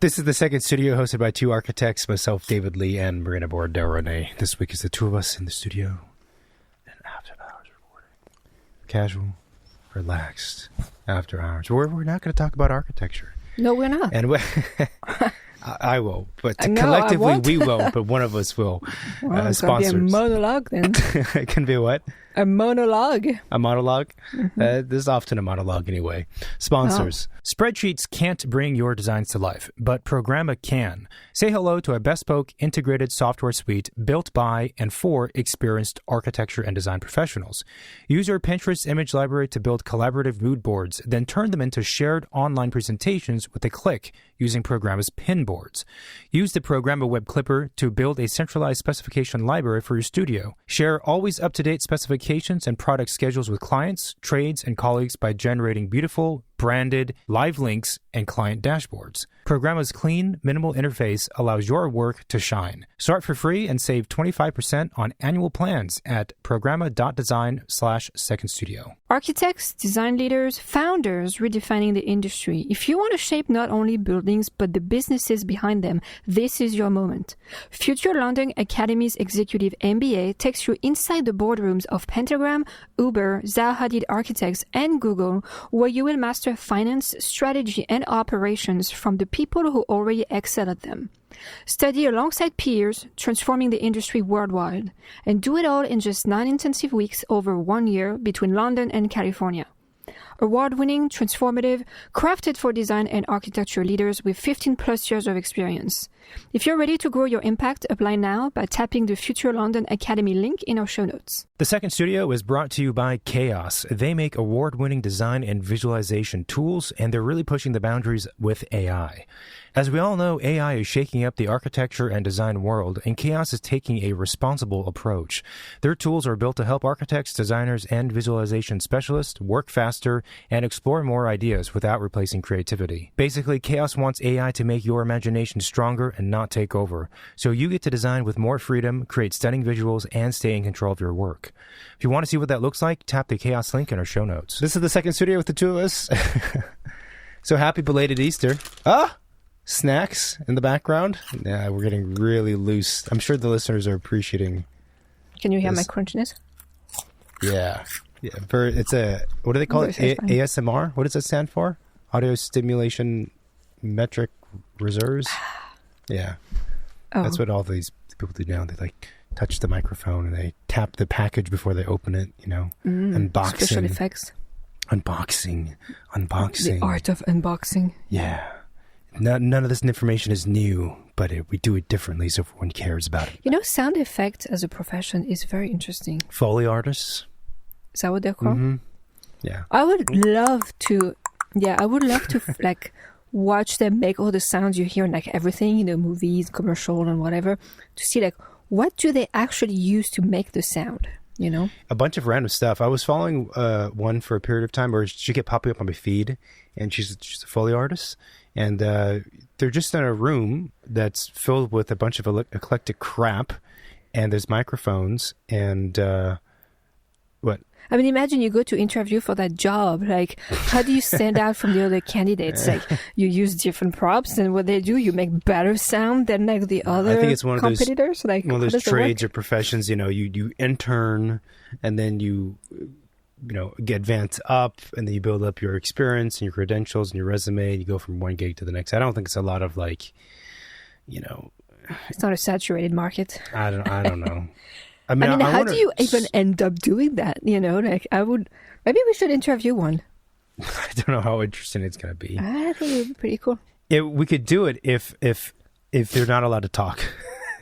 This is the second studio hosted by two architects, myself, David Lee, and Marina Renee. This week is the two of us in the studio. And after hours recording. Casual, relaxed, after hours. We're not going to talk about architecture. No, we're not. And I will, but No, collectively we won't, but one of us will. Well, sponsors. It can be a monologue then. It can be what? A monologue. A monologue? Mm-hmm. This is often a monologue anyway. Sponsors. Oh. Spreadsheets can't bring your designs to life, but Programma can. Say hello to a bespoke integrated software suite built by and for experienced architecture and design professionals. Use your Pinterest image library to build collaborative mood boards, then turn them into shared online presentations with a click using Programma's pin boards. Use the Programma Web Clipper to build a centralized specification library for your studio. Share always up-to-date specifications and product schedules with clients, trades, and colleagues by generating beautiful, branded, live links, and client dashboards. Programma's clean, minimal interface allows your work to shine. Start for free and save 25% on annual plans at programma.design/second studio. Architects, design leaders, founders redefining the industry. If you want to shape not only buildings but the businesses behind them, this is your moment. Future London Academy's Executive MBA takes you inside the boardrooms of Pentagram, Uber, Zaha Hadid Architects, and Google, where you will master finance, strategy, and operations from the people who already excel at them. Study alongside peers, transforming the industry worldwide, and do it all in just 9 intensive weeks over 1 year between London and California. Award-winning, transformative, crafted for design and architecture leaders with 15 plus years of experience. If you're ready to grow your impact, apply now by tapping the Future London Academy link in our show notes. The second studio is brought to you by Chaos. They make award-winning design and visualization tools, and they're really pushing the boundaries with AI. As we all know, AI is shaking up the architecture and design world, and Chaos is taking a responsible approach. Their tools are built to help architects, designers, and visualization specialists work faster and explore more ideas without replacing creativity. Basically, Chaos wants AI to make your imagination stronger and not take over, so you get to design with more freedom, create stunning visuals, and stay in control of your work. If you want to see what that looks like, tap the Chaos link in our show notes. This is the second studio with the two of us. So happy belated Easter. Snacks in the background. Yeah, we're getting really loose. I'm sure the listeners are appreciating. Can you hear my crunchiness? Yeah. It's a, what do they call it? ASMR? What does that stand for? Audio Stimulation Metric Reserves? Yeah. Oh. That's what all these people do now. They like touch the microphone and they tap the package before they open it, unboxing. Special effects. Unboxing. The art of unboxing. Yeah. None of this information is new, but we do it differently so everyone cares about it. Sound effect as a profession is very interesting. Foley artists? Is that what they're called? Mm-hmm. Yeah. I would love to like watch them make all the sounds you hear in like everything, movies, commercial and whatever, to see like what do they actually use to make the sound, A bunch of random stuff. I was following one for a period of time where she kept popping up on my feed, and she's a Foley artist. And they're just in a room that's filled with a bunch of eclectic crap, and there's microphones, and what? I mean, imagine you go to interview for that job. Like, how do you stand out from the other candidates? Like, you use different props, and what they do, you make better sound than like the other competitors. One of those trades or professions. You intern, and then you get advanced up, and then you build up your experience and your credentials and your resume, and you go from one gig to the next. I don't think it's a lot of it's not a saturated market. I don't know. I mean, how do you even end up doing that? Maybe we should interview one. I don't know how interesting it's going to be. I think it would be pretty cool. We could do it if they're not allowed to talk.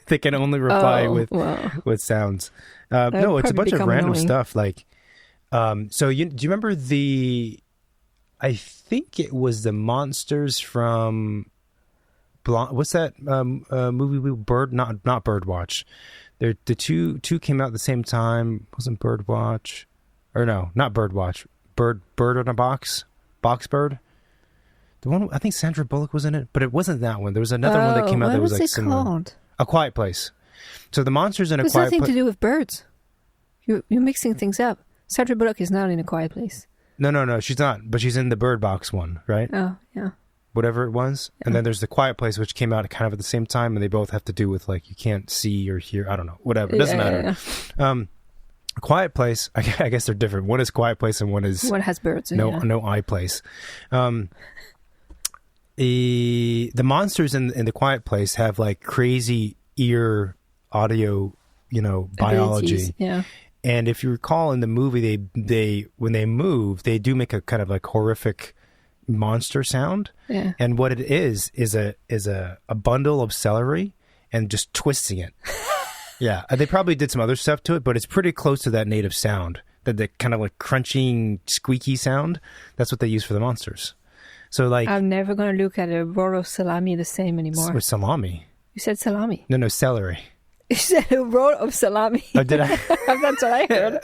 They can only reply with sounds. No, it's a bunch of random stuff like. Do you remember I think it was the monsters from, what's that movie? Not Birdwatch. The two came out at the same time. Wasn't Birdwatch, or no, not Birdwatch. Bird on a box Bird. The one, I think Sandra Bullock was in it, but it wasn't that one. There was another one that came out that was like similar. Called? A Quiet Place. So the monsters in A Quiet Place. It has nothing to do with birds. You're mixing things up. Sandra Bullock is not in A Quiet Place. No, she's not. But she's in the Bird Box one, right? Oh, yeah. whatever it was. And then there's The Quiet Place, which came out kind of at the same time, and they both have to do with like you can't see or hear. I don't know, whatever. It doesn't matter. Quiet Place, I guess they're different. One is Quiet Place and one has birds. No eye place. The monsters in The Quiet Place have like crazy ear audio, biology. Abilities, yeah. And if you recall in the movie, they when they move, they do make a kind of like horrific monster sound. Yeah. And what it is a bundle of celery and just twisting it. Yeah. They probably did some other stuff to it, but it's pretty close to that native sound. The kind of like crunching, squeaky sound. That's what they use for the monsters. So like, I'm never going to look at a roll of salami the same anymore. With salami. You said salami. No, celery. You said a roll of salami. Oh, did I? That's what I heard.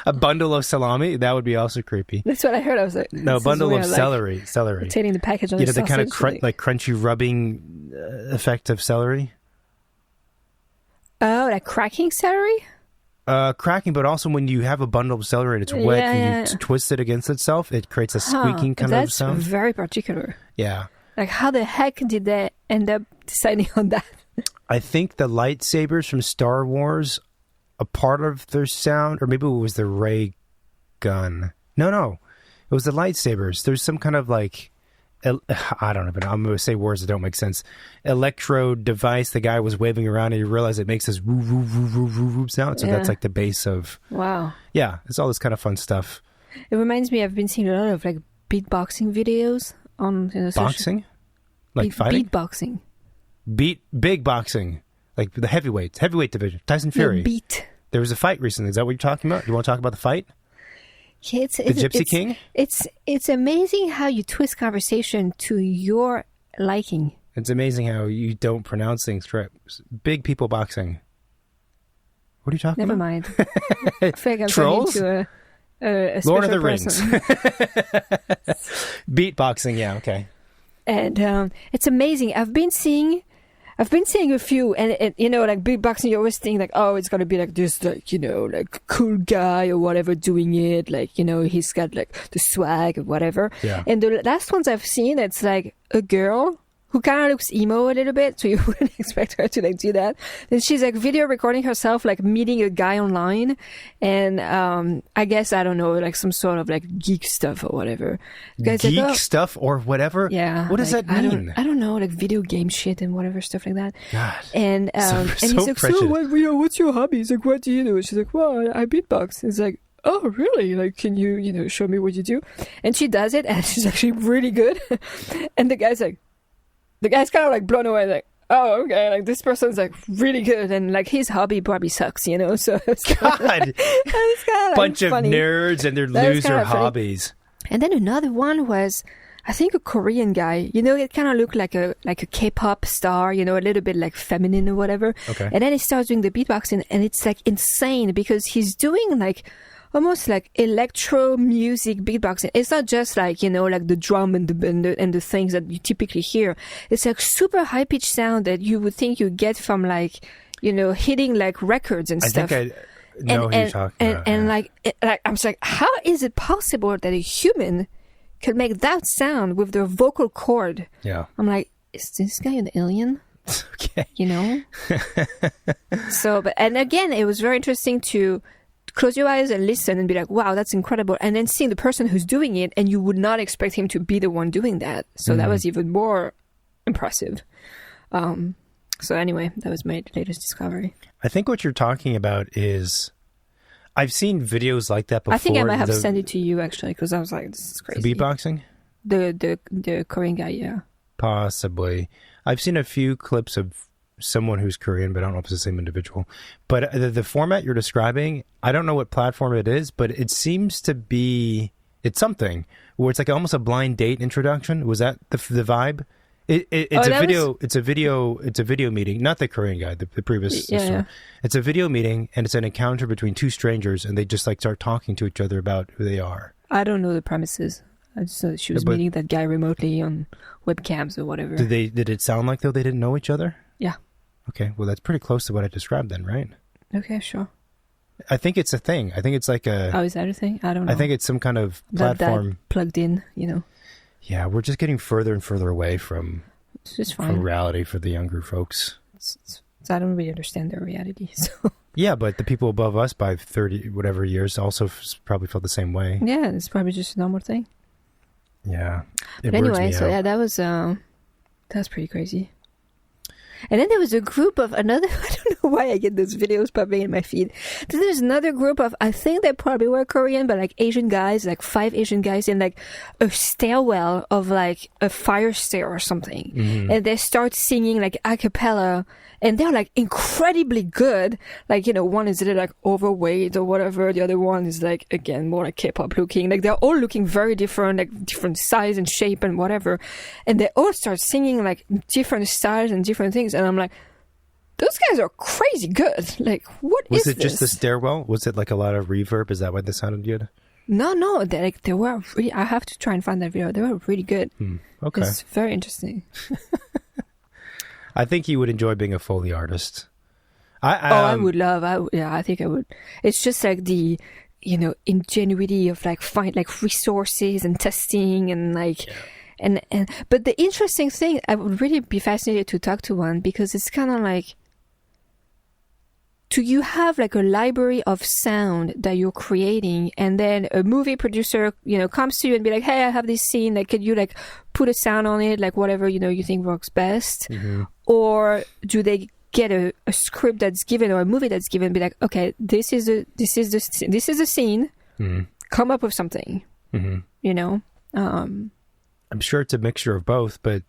A bundle of salami? That would be also creepy. That's what I heard. I was like, no, a bundle of celery. Rotating the package on the sausage. The kind of like crunchy rubbing effect of celery. Oh, like cracking celery? Cracking, but also when you have a bundle of celery and it's wet and you twist it against itself, it creates a squeaking kind of sound. That's very particular. Yeah. Like, how the heck did they end up deciding on that? I think the lightsabers from Star Wars, a part of their sound, or maybe it was the ray gun. No. It was the lightsabers. There's some kind of like, I don't know, but I'm going to say words that don't make sense. Electrode device the guy was waving around and you realize it makes this woo, woo, woo, woo, woo, woo sound. So that's like the base of... Wow. Yeah, it's all this kind of fun stuff. It reminds me, I've been seeing a lot of like beatboxing videos on... Boxing? Like fighting? Beatboxing. Big boxing. Like the heavyweight division. Tyson Fury. Beat. There was a fight recently. Is that what you're talking about? You want to talk about the fight? Yeah, the Gypsy King? It's amazing how you twist conversation to your liking. It's amazing how you don't pronounce things correct. Big people boxing. What are you talking Never about? mind. I feel like I'm Trolls? going into a Lord of the person. Rings. Beatboxing, yeah, okay. And it's amazing. I've been seeing a few, and like beatboxing, you always think like, oh, it's gonna be like this, like, like cool guy or whatever doing it, like, he's got like the swag or whatever. Yeah. And the last ones I've seen, it's like a girl who kind of looks emo a little bit, so you wouldn't expect her to like do that. Then she's like video recording herself like meeting a guy online, and I guess, I don't know, like some sort of like geek stuff or whatever. Geek stuff or whatever? Yeah. What does that mean? I don't know, like video game shit and whatever stuff like that. God. And and he's like, so what's your hobby? He's like, what do you do? She's like, well, I beatbox. It's like, oh, really? Like, can you show me what you do? And she does it, and she's actually really good. And the guy's kind of like blown away, like, oh, okay, like this person's like really good, and like his hobby probably sucks, so it's God, it's kind of bunch like of nerds and their loser hobbies. And then another one was, I think, a Korean guy. It kind of looked like a K-pop star, a little bit like feminine or whatever. Okay. And then he starts doing the beatboxing, and it's like insane because he's doing like almost like electro music beatboxing. It's not just like, like the drum and the things that you typically hear. It's like super high pitched sound that you would think you get from like, hitting like records and stuff. I think I know who you're talking about. And like I'm just like, how is it possible that a human could make that sound with their vocal cord? Yeah. I'm like, is this guy an alien? Okay. So, and again, it was very interesting to close your eyes and listen and be like, wow, that's incredible. And then seeing the person who's doing it, and you would not expect him to be the one doing that. So that was even more impressive. So anyway, that was my latest discovery. I think what you're talking about is, I've seen videos like that before. I think I might have sent it to you, actually, because I was like, this is crazy. The beatboxing? The Korean guy, yeah. Possibly. I've seen a few clips of someone who's Korean, but I don't know if it's the same individual. But the format you're describing, I don't know what platform it is, but it seems to be, it's something where it's like almost a blind date introduction. Was that the vibe? It's a video meeting, not the Korean guy, the previous yeah. It's a video meeting, and it's an encounter between two strangers, and they just like start talking to each other about who they are. I don't know the premises. I just know that she was meeting that guy remotely on webcams or whatever. Did it sound like though they didn't know each other? Yeah. Okay, well that's pretty close to what I described then, right? Okay, sure. I think it's a thing. I think it's like a... Oh, is that a thing? I don't know. I think it's some kind of platform. That plugged in, Yeah, we're just getting further and further away from reality for the younger folks. I don't really understand their reality. So. Yeah, but the people above us by 30 whatever years also probably felt the same way. Yeah, it's probably just a normal thing. Yeah. But anyway, so yeah, that was pretty crazy. And then there was a group of another, I don't know why I get those videos popping in my feed. Then there's another group of, I think they probably were Korean, but like Asian guys, like 5 Asian guys in like a stairwell of like a fire stair or something. Mm-hmm. And they start singing like a cappella. And they're like incredibly good. Like, you know, one is like overweight or whatever. The other one is like, again, more like K-pop looking. Like they're all looking very different, like different size and shape and whatever. And they all start singing like different styles and different things. And I'm like, those guys are crazy good. Like, what is this? Was it just the stairwell? Was it like a lot of reverb? Is that why they sounded good? No. They were really, I have to try and find that video. They were really good. Okay. It's very interesting. I think you would enjoy being a Foley artist. I would love. I think I would. It's just like the, you know, ingenuity of like find like resources and testing and like, and but the interesting thing, I would really be fascinated to talk to one because it's kind of like, do you have like a library of sound that you're creating and then a movie producer, you know, comes to you and be like, hey, I have this scene, like, could you like put a sound on it, like whatever, you know, you think works best? Mm-hmm. Or do they get a script that's given or a movie that's given, be like, okay, this is a scene, mm-hmm. Come up with something, mm-hmm. You know? I'm sure it's a mixture of both, but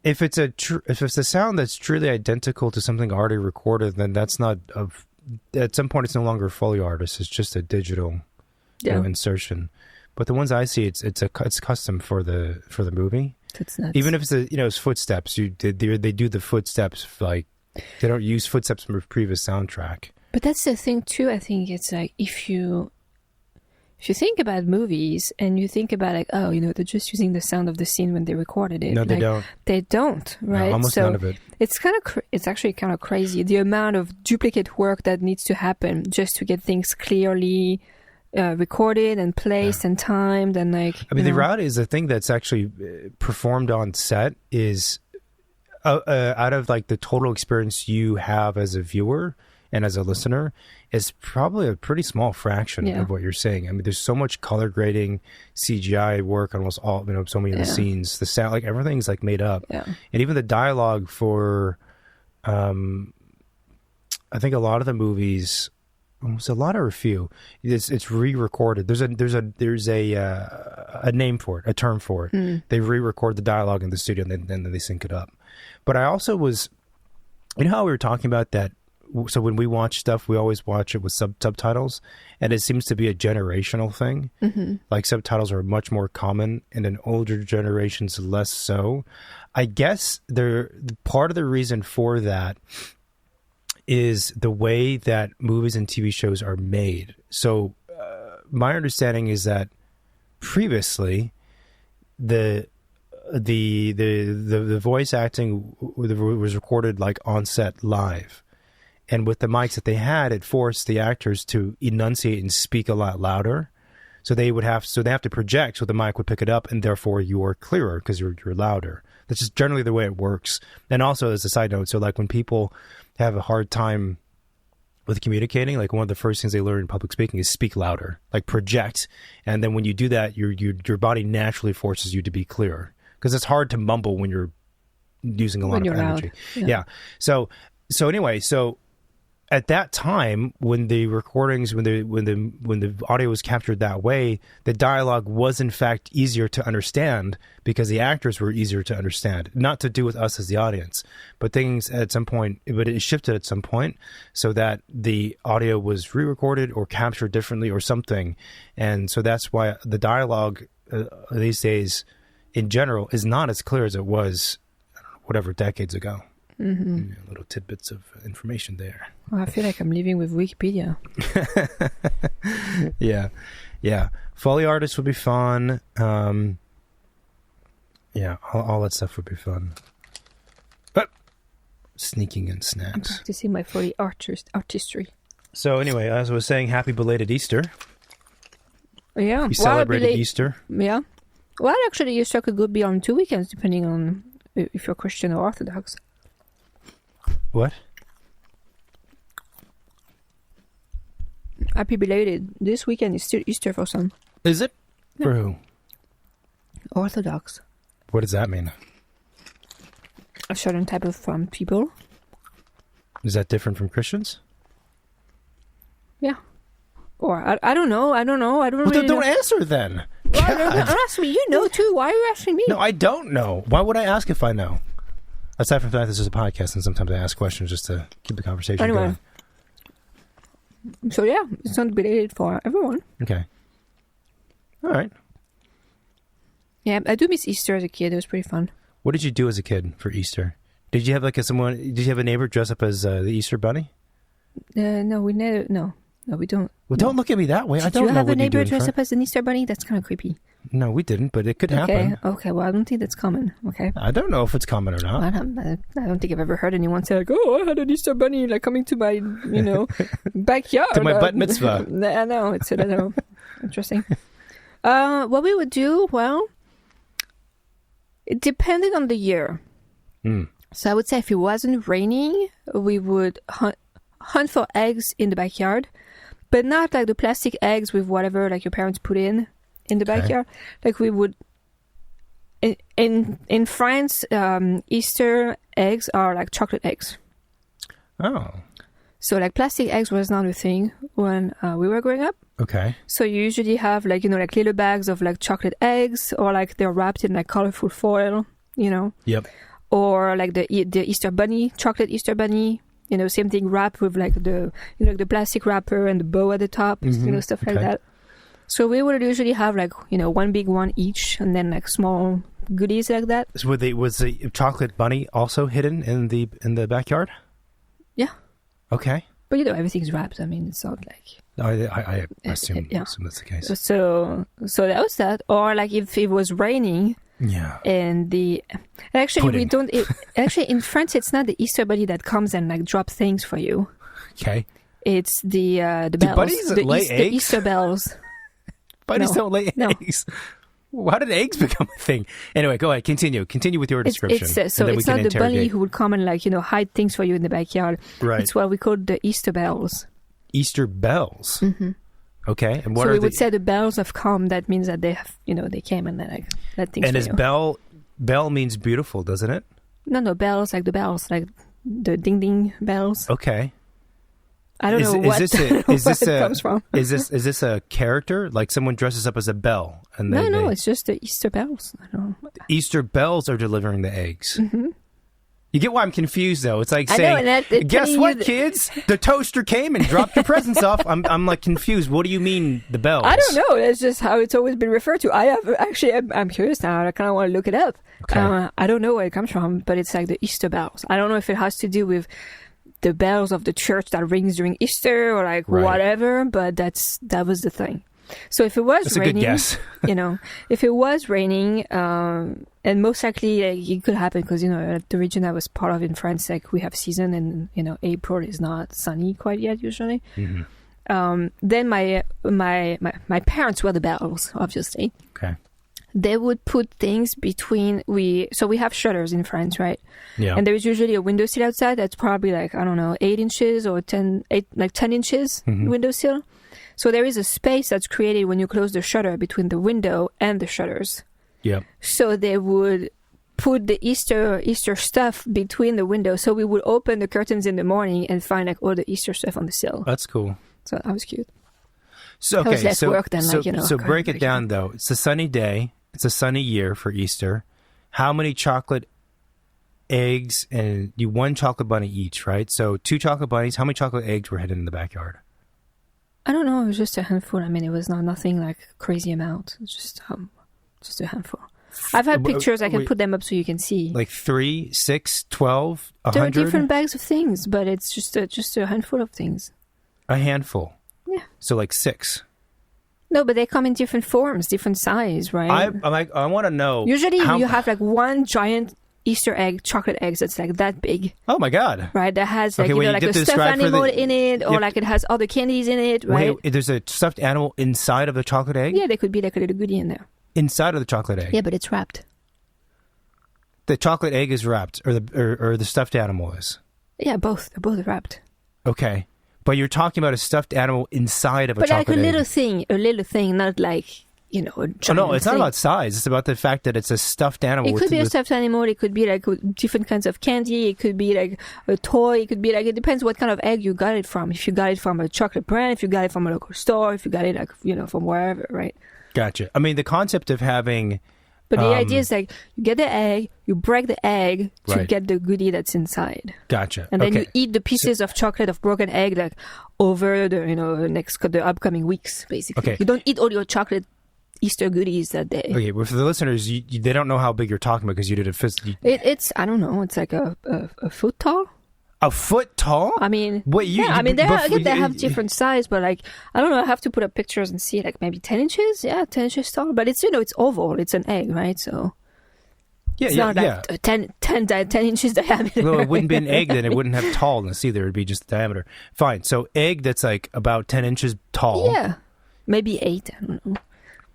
if it's a sound that's truly identical to something already recorded, then that's not at some point it's no longer a Foley artist. It's just a digital you know, insertion. But the ones I see, it's custom for the movie. That's nuts. Even if it's footsteps, they do the footsteps like they don't use footsteps from a previous soundtrack. But that's the thing too. I think it's like if you think about movies and you think about like, oh, you know, they're just using the sound of the scene when they recorded it. No, they like, don't. They don't, right? No, almost none of it. It's it's actually kind of crazy the amount of duplicate work that needs to happen just to get things clearly recorded and placed and timed and like. I mean, the reality is the thing that's actually performed on set is out of like the total experience you have as a viewer and as a listener is probably a pretty small fraction of what you're saying. I mean, there's so much color grading, CGI work on almost all, you know, so many of the scenes, the sound, like everything's like made up. Yeah. And even the dialogue for, I think a lot of the movies, it's a lot or a few, it's re-recorded. There's a name for it, a term for it. They re-record the dialogue in the studio and then they sync it up. But I also was, you know how we were talking about that. So when we watch stuff, we always watch it with subtitles, and it seems to be a generational thing. Mm-hmm. Like subtitles are much more common, and in older generations, less so. I guess part of the reason for that is the way that movies and TV shows are made. So my understanding is that previously the voice acting was recorded like on set live. And with the mics that they had, it forced the actors to enunciate and speak a lot louder. So they have to project so the mic would pick it up, and therefore you're clearer because you're louder. That's just generally the way it works. And also, as a side note, so like when people have a hard time with communicating, like one of the first things they learn in public speaking is speak louder, like project. And then when you do that, your body naturally forces you to be clearer because it's hard to mumble when you're using a lot of energy. Loud. Yeah. So anyway, at that time, when the recordings, when the audio was captured that way, the dialogue was in fact easier to understand because the actors were easier to understand. Not to do with us as the audience, but it shifted at some point so that the audio was re-recorded or captured differently or something, and so that's why the dialogue these days, in general, is not as clear as it was, whatever, decades ago. Mm-hmm. Little tidbits of information there. Well, I feel like I'm living with Wikipedia. Yeah. Foley artists would be fun. All that stuff would be fun. But sneaking in snacks. I'm practicing my Foley artistry. So anyway, as I was saying, happy belated Easter. Yeah. We celebrated Easter. Yeah. Well, actually, Easter could be on 2 weekends, depending on if you're Christian or Orthodox. What? Happy belated. This weekend is still Easter for some. Is it? Yeah. For who? Orthodox. What does that mean? A certain type of people. Is that different from Christians? Yeah. Or I don't know. I don't really don't know. Answer then. Well, don't ask me. You know too. Why are you asking me? No, I don't know. Why would I ask if I know? Aside from the fact this is a podcast and sometimes I ask questions just to keep the conversation going. So yeah, it's not belated for everyone. Okay. All right. Yeah, I do miss Easter as a kid. It was pretty fun. What did you do as a kid for Easter? Did you have Did you have a neighbor dress up as the Easter bunny? No, we never. No, we don't. Well, don't look at me that way. I don't know what you do. Did you have a neighbor dress up as an Easter bunny? That's kind of creepy. No, we didn't, but it could happen. Okay. Well, I don't think that's common. Okay. I don't know if it's common or not. Well, I don't think I've ever heard anyone say like, "Oh, I had an Easter bunny like coming to my, backyard to my bat mitzvah." I know it's interesting. What we would do, well, it depended on the year. So I would say if it wasn't raining, we would hunt for eggs in the backyard, but not like the plastic eggs with whatever like your parents put in the backyard. Like we would in France, Easter eggs are like chocolate eggs. Oh. So like plastic eggs was not a thing when we were growing up. Okay. So you usually have like like little bags of like chocolate eggs, or like they're wrapped in like colorful foil, Yep. Or like the Easter bunny, chocolate Easter bunny, same thing, wrapped with like the the plastic wrapper and the bow at the top, stuff like that. So we would usually have like one big one each, and then like small goodies like that. So was the chocolate bunny also hidden in the backyard? Yeah. Okay. But everything's wrapped. I mean, it's not like. I assume that's the case. So that was that. Or like if it was raining. Yeah. And we don't. Actually, in France, it's not the Easter bunny that comes and like drop things for you. Okay. It's the bells. Do bunnies lay eggs? The Easter bells. Bunnies don't lay eggs. How did eggs become a thing? Anyway, go ahead. Continue with your description. It's not the bunny who would come and hide things for you in the backyard. Right. It's what we call the Easter bells. Easter bells. Mm-hmm. Okay. And what so are we would say the bells have come. That means that they have, they came and they let things. And for is you. bell means beautiful, doesn't it? No, bells like the bells, like the ding ding bells. Okay. I don't know where it comes from. Is this a character? Like someone dresses up as a bell? And no, it's just the Easter bells. I don't know. The Easter bells are delivering the eggs. Mm-hmm. You get why I'm confused, though. It's like saying, guess what, kids? The toaster came and dropped your presents off. I'm like confused. What do you mean, the bells? I don't know. That's just how it's always been referred to. I'm curious now. I kind of want to look it up. Okay. I don't know where it comes from, but it's like the Easter bells. I don't know if it has to do with the bells of the church that rings during Easter or whatever, but that was the thing. So if it was raining, that's a good guess. If it was raining, and most likely it could happen because the region I was part of in France, like we have season, and April is not sunny quite yet usually. Mm-hmm. Then my parents were the bells, obviously. Okay. They would put things between we have shutters in France, right? Yeah. And there's usually a windowsill outside that's probably like 8 inches or 10 inches windowsill. So there is a space that's created when you close the shutter between the window and the shutters. Yeah. So they would put the Easter stuff between the windows. So we would open the curtains in the morning and find like all the Easter stuff on the sill. That's cool. So that was cute. So okay, that was less work than so break it down though. It's a sunny day. It's a sunny year for Easter. How many chocolate eggs and one chocolate bunny each, right? So 2 chocolate bunnies. How many chocolate eggs were hidden in the backyard? I don't know. It was just a handful. I mean, it was nothing like crazy amount. It's just a handful. I've had pictures. I can put them up so you can see. Like 3, 6, 12, 100? There are different bags of things, but it's just a handful of things. A handful? Yeah. So like 6? No, but they come in different forms, different size, right? I want to know. Usually you have like one giant Easter egg, chocolate eggs that's like that big. Oh my God. Right, that has like, like a stuffed animal in it, or like it has other candies in it, right? Wait, there's a stuffed animal inside of the chocolate egg? Yeah, there could be like a little goodie in there. inside of the chocolate egg. Yeah, but it's wrapped. The chocolate egg is wrapped, or the stuffed animal is. Yeah, both. They're both wrapped. Okay, but you're talking about a stuffed animal inside of a chocolate egg. But like a little thing, not like, a giant no, it's thing. not about size. It's about the fact that it's a stuffed animal. It could be a stuffed animal. It could be like different kinds of candy. It could be like a toy. It could be like, it depends what kind of egg you got it from. If you got it from a chocolate brand, if you got it from a local store, if you got it like, from wherever, right? Gotcha. I mean, the concept of having... But the idea is like, you get the egg, you break the egg to get the goodie that's inside. Gotcha. And then you eat the pieces of chocolate of broken egg like over the upcoming weeks, basically. Okay. You don't eat all your chocolate Easter goodies that day. Okay, well, for the listeners, they don't know how big you're talking about because you did it physically. It's, I don't know, it's like a foot tall. A foot tall? I mean, they have different size, but like, I don't know, I have to put up pictures and see, like maybe 10 inches? Yeah, 10 inches tall. But it's, it's oval, it's an egg, right? So it's not like 10 inches diameter. Well, it wouldn't be an egg then, it wouldn't have tallness either, it'd be just the diameter. Fine, so egg that's like about 10 inches tall. Yeah, maybe 8, I don't know.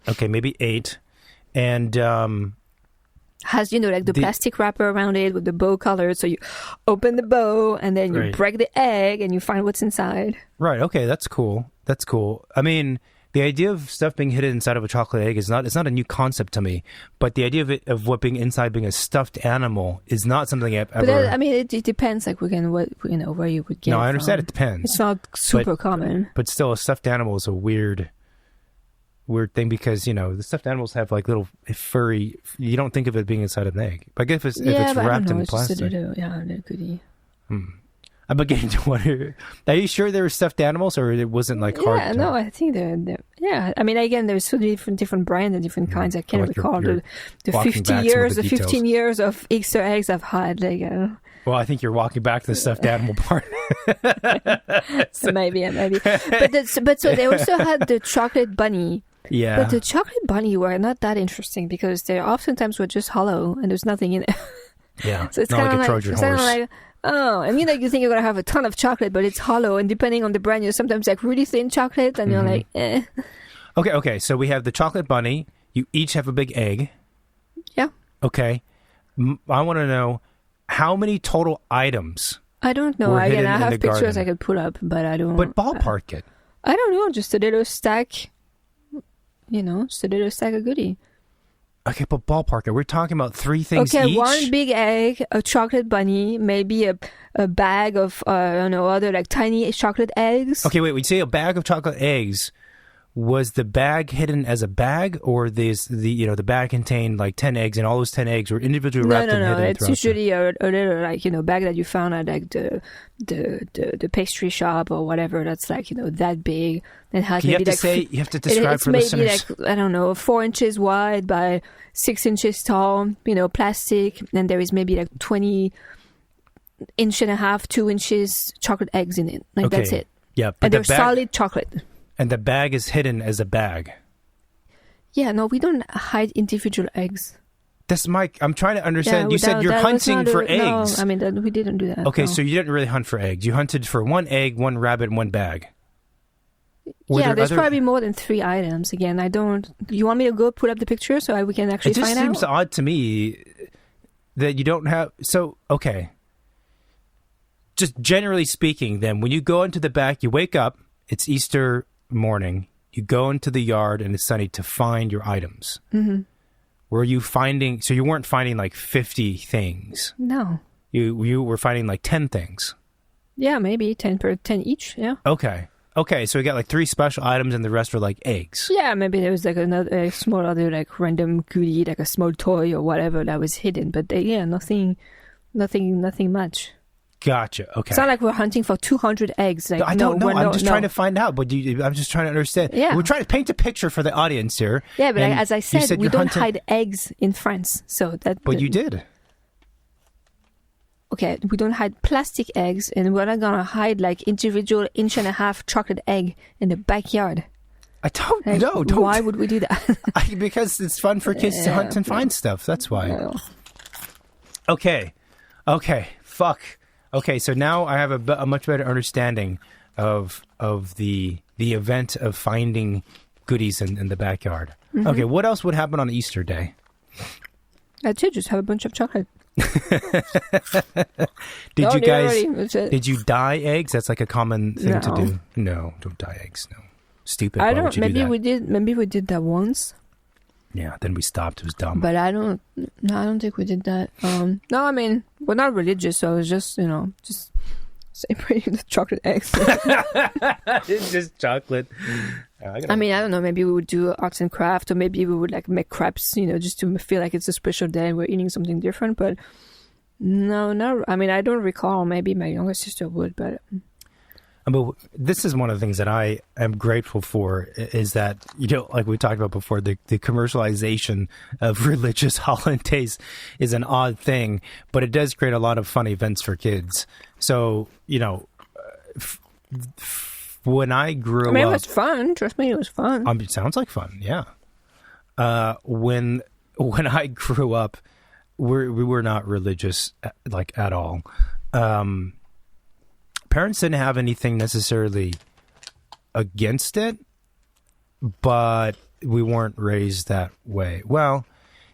Okay, maybe 8. And, has, like the plastic wrapper around it with the bow color. So you open the bow and then you break the egg and you find what's inside. Right. Okay. That's cool. That's cool. I mean, the idea of stuff being hidden inside of a chocolate egg it's not a new concept to me, but the idea of what being inside being a stuffed animal is not something I've ever... But it depends, like, where you would get it. No, I understand. It depends. It's not super common. But still, a stuffed animal is a weird thing because the stuffed animals have like little furry. You don't think of it being inside of an egg, but if it's wrapped in plastic, goodie. I'm beginning to wonder. Are you sure there were stuffed animals, or it wasn't like hard? Yeah, no, I think they're. Yeah, I mean, again, there's so different brands and different kinds. I can't recall the 15 years of Easter eggs I've had. Well, I think you're walking back to the stuffed animal part. Maybe. But so they also had the chocolate bunny. Yeah. But the chocolate bunny were not that interesting because they oftentimes were just hollow and there's nothing in it. Yeah. So it's kind of like Trojan horse. You think you're going to have a ton of chocolate, but it's hollow. And depending on the brand, you're sometimes like really thin chocolate and you're like, eh. Okay. So we have the chocolate bunny. You each have a big egg. Yeah. Okay. I want to know how many total items. I don't know. Again, I have pictures I could pull up, but I don't. But ballpark it. I don't know. Just a little stack. Just a little stack of goodie. Okay, but ballpark it. We're talking about 3 things each. Okay, one big egg, a chocolate bunny, maybe a bag of other like tiny chocolate eggs. Okay, wait. We say a bag of chocolate eggs. Was the bag hidden as a bag, or the bag contained like 10 eggs, and all those 10 eggs were individually wrapped and hidden? No. It's usually a little bag that you found at like the pastry shop or whatever. That's like that big. That has you have to describe for listeners. It's maybe like, I don't know, 4 inches wide by 6 inches tall. Plastic, and there is maybe like 20 inch and a half, 2 inches chocolate eggs in it. Like that's it. Yeah, and they're solid chocolate. And the bag is hidden as a bag. Yeah, no, we don't hide individual eggs. That's Mike. I'm trying to understand. You said you're hunting for eggs. No, I mean, we didn't do that. Okay, so you didn't really hunt for eggs. You hunted for one egg, one rabbit, and one bag. There's probably more than 3 items. Again, I don't... You want me to go put up the picture so we can actually find out? It just seems odd to me that you don't have... So, okay. Just generally speaking, then, when you go into the back, you wake up, it's Easter morning, you go into the yard and it's sunny to find your items. Mm-hmm. Were you finding... So you weren't finding like 50 things? No. You were finding like 10 things? Yeah, maybe 10 each, yeah. Okay, so we got like 3 special items and the rest were like eggs. Yeah, maybe there was like a small other like random goodie, like a small toy or whatever that was hidden. But nothing much. Gotcha. Okay. It's not like we're hunting for 200 eggs. Like, I don't know. I'm just trying to find out. But I'm just trying to understand. Yeah. We're trying to paint a picture for the audience here. Yeah, but as I said, we don't hide eggs in France. But you did. Okay, we don't hide plastic eggs, and we're not gonna hide like individual 1.5 inch chocolate egg in the backyard. I don't know. Why would we do that? Because it's fun for kids to hunt and find stuff. That's why. No. Okay. Fuck. Okay, so now I have a much better understanding of the event of finding goodies in the backyard. Mm-hmm. Okay, what else would happen on Easter Day? That's it. Just have a bunch of chocolate. Did you dye eggs? That's like a common thing to do. No, don't dye eggs. No, stupid. I don't. Maybe we did. Maybe we did that once. Yeah, then we stopped. It was dumb. But I don't think we did that. No, I mean, we're not religious, so it's just just separating the chocolate eggs. It's just chocolate. I mean, I don't know. Maybe we would do arts and craft, or maybe we would like make crepes, just to feel like it's a special day and we're eating something different. But no. I mean, I don't recall. Maybe my younger sister would, but this is one of the things that I am grateful for is that, like we talked about before, the commercialization of religious holidays is an odd thing, but it does create a lot of fun events for kids. So, when I grew up... it was fun. Trust me, it was fun. It sounds like fun, yeah. When I grew up, we were not religious, like, at all. Parents didn't have anything necessarily against it, but we weren't raised that way. Well,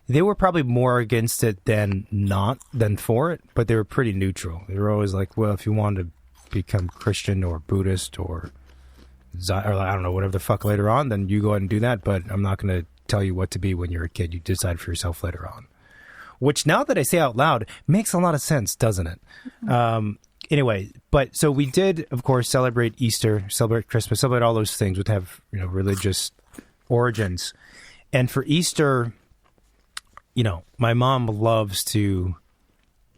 they were probably more against it than for it, but they were pretty neutral. They were always like, well, if you want to become Christian or Buddhist or I don't know, whatever the fuck later on, then you go ahead and do that, but I'm not going to tell you what to be when you're a kid. You decide for yourself later on. Which, now that I say out loud, makes a lot of sense, doesn't it? Anyway, but so we did, of course, celebrate Easter, celebrate Christmas, celebrate all those things would have, religious origins. And for Easter, my mom loves to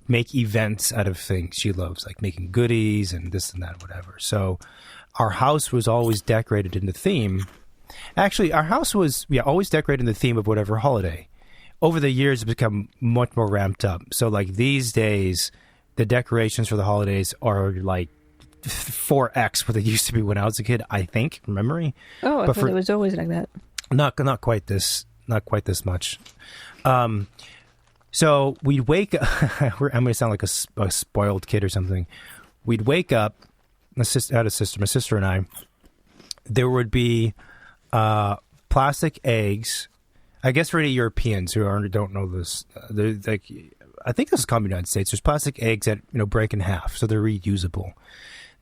make events out of things. She loves like making goodies and this and that, whatever. So our house was always decorated in the theme. Actually, our house was always decorated in the theme of whatever holiday. Over the years, it's become much more ramped up. So like these days, the decorations for the holidays are like 4x what they used to be when I was a kid, I think, from memory. Oh, I thought it was always like that. Not quite this much. So we'd wake up. I'm going to sound like a spoiled kid or something. We'd wake up. My sister, my sister and I. There would be plastic eggs. I guess for any Europeans who don't know this, I think this is common in the United States. There's plastic eggs that break in half, so they're reusable.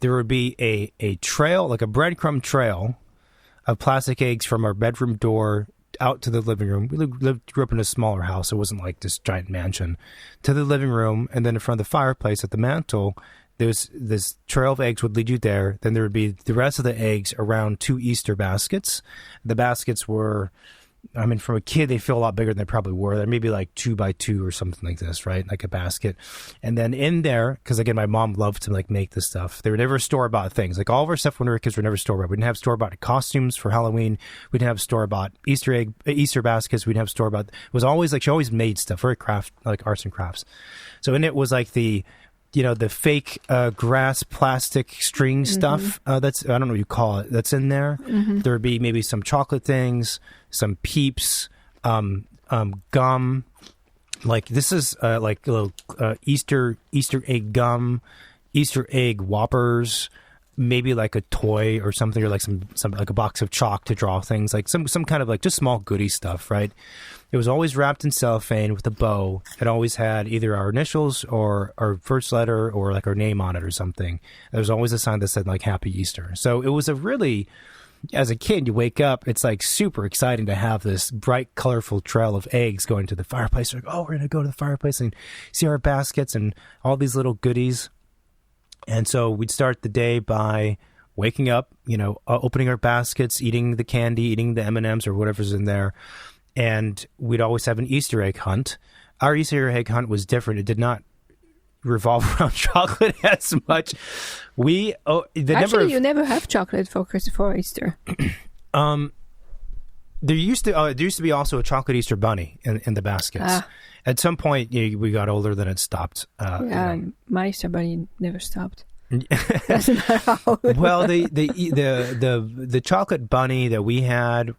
There would be a trail, like a breadcrumb trail, of plastic eggs from our bedroom door out to the living room. We grew up in a smaller house. It wasn't like this giant mansion. To the living room, and then in front of the fireplace at the mantle, there's this trail of eggs would lead you there. Then there would be the rest of the eggs around 2 Easter baskets. The baskets were, from a kid, they feel a lot bigger than they probably were. They're maybe like 2 by 2 or something like this, right? Like a basket. And then in there, because again, my mom loved to like make this stuff. They were never store-bought things. Like all of our stuff when we were kids were never store-bought. We didn't have store-bought costumes for Halloween. We didn't have store-bought Easter baskets. We didn't have store-bought. It was always like, she always made stuff, very like arts and crafts. So in it was like the fake grass plastic string stuff. That's, I don't know what you call it. That's in there. Mm-hmm. There would be maybe some chocolate things, some Peeps, gum. Like this is like little Easter egg gum, Easter egg Whoppers, maybe like a toy or something, or like some like a box of chalk to draw things, like some kind of like just small goodie stuff, right? It was always wrapped in cellophane with a bow. It always had either our initials or our first letter or like our name on it or something. There was always a sign that said like Happy Easter. So it was a really, as a kid, you wake up, it's like super exciting to have this bright, colorful trail of eggs going to the fireplace. Like, oh, we're going to go to the fireplace and see our baskets and all these little goodies. And so we'd start the day by waking up, opening our baskets, eating the candy, eating the M&Ms or whatever's in there. And we'd always have an Easter egg hunt. Our Easter egg hunt was different. It did not revolve around chocolate as much. You never have chocolate for Easter. There used to be also a chocolate Easter bunny in the baskets. At some point, we got older, then it stopped. My Easter bunny never stopped. Doesn't matter how. Well, the chocolate bunny that we had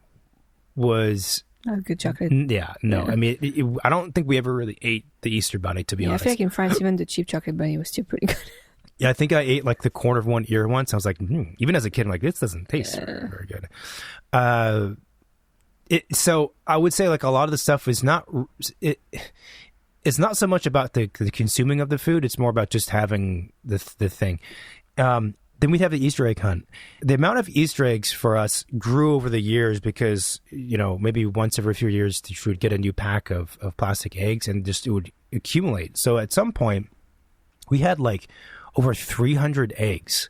was not good chocolate. Yeah, no. Yeah. I don't think we ever really ate the Easter bunny, to be honest. I feel like in France, even the cheap chocolate bunny was still pretty good. Yeah, I think I ate like the corner of one ear once. I was like, even as a kid, I'm like, this doesn't taste very good. So I would say like a lot of the stuff is not it's not so much about the consuming of the food. It's more about just having the thing. Then we'd have the Easter egg hunt. The amount of Easter eggs for us grew over the years because, maybe once every few years we would get a new pack of plastic eggs and just it would accumulate. So at some point we had like over 300 eggs,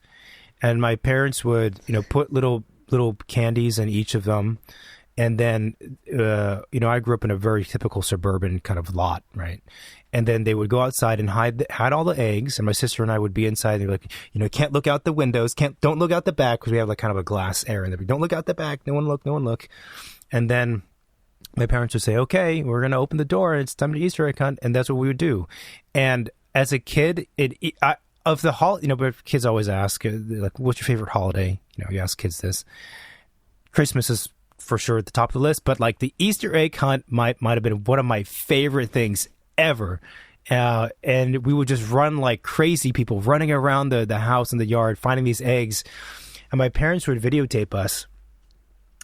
and my parents would, put little candies in each of them. And then, I grew up in a very typical suburban kind of lot, right? And then they would go outside and hide all the eggs. And my sister and I would be inside. And they'd be like, can't look out the windows. Don't look out the back, because we have like kind of a glass area. And don't look out the back. No one look. And then my parents would say, okay, we're going to open the door. It's time to Easter egg hunt. And that's what we would do. And as a kid, but kids always ask, like, what's your favorite holiday? You ask kids this. Christmas is for sure at the top of the list, but like the Easter egg hunt might have been one of my favorite things ever. And we would just run like crazy people, running around the house and the yard, finding these eggs. And my parents would videotape us.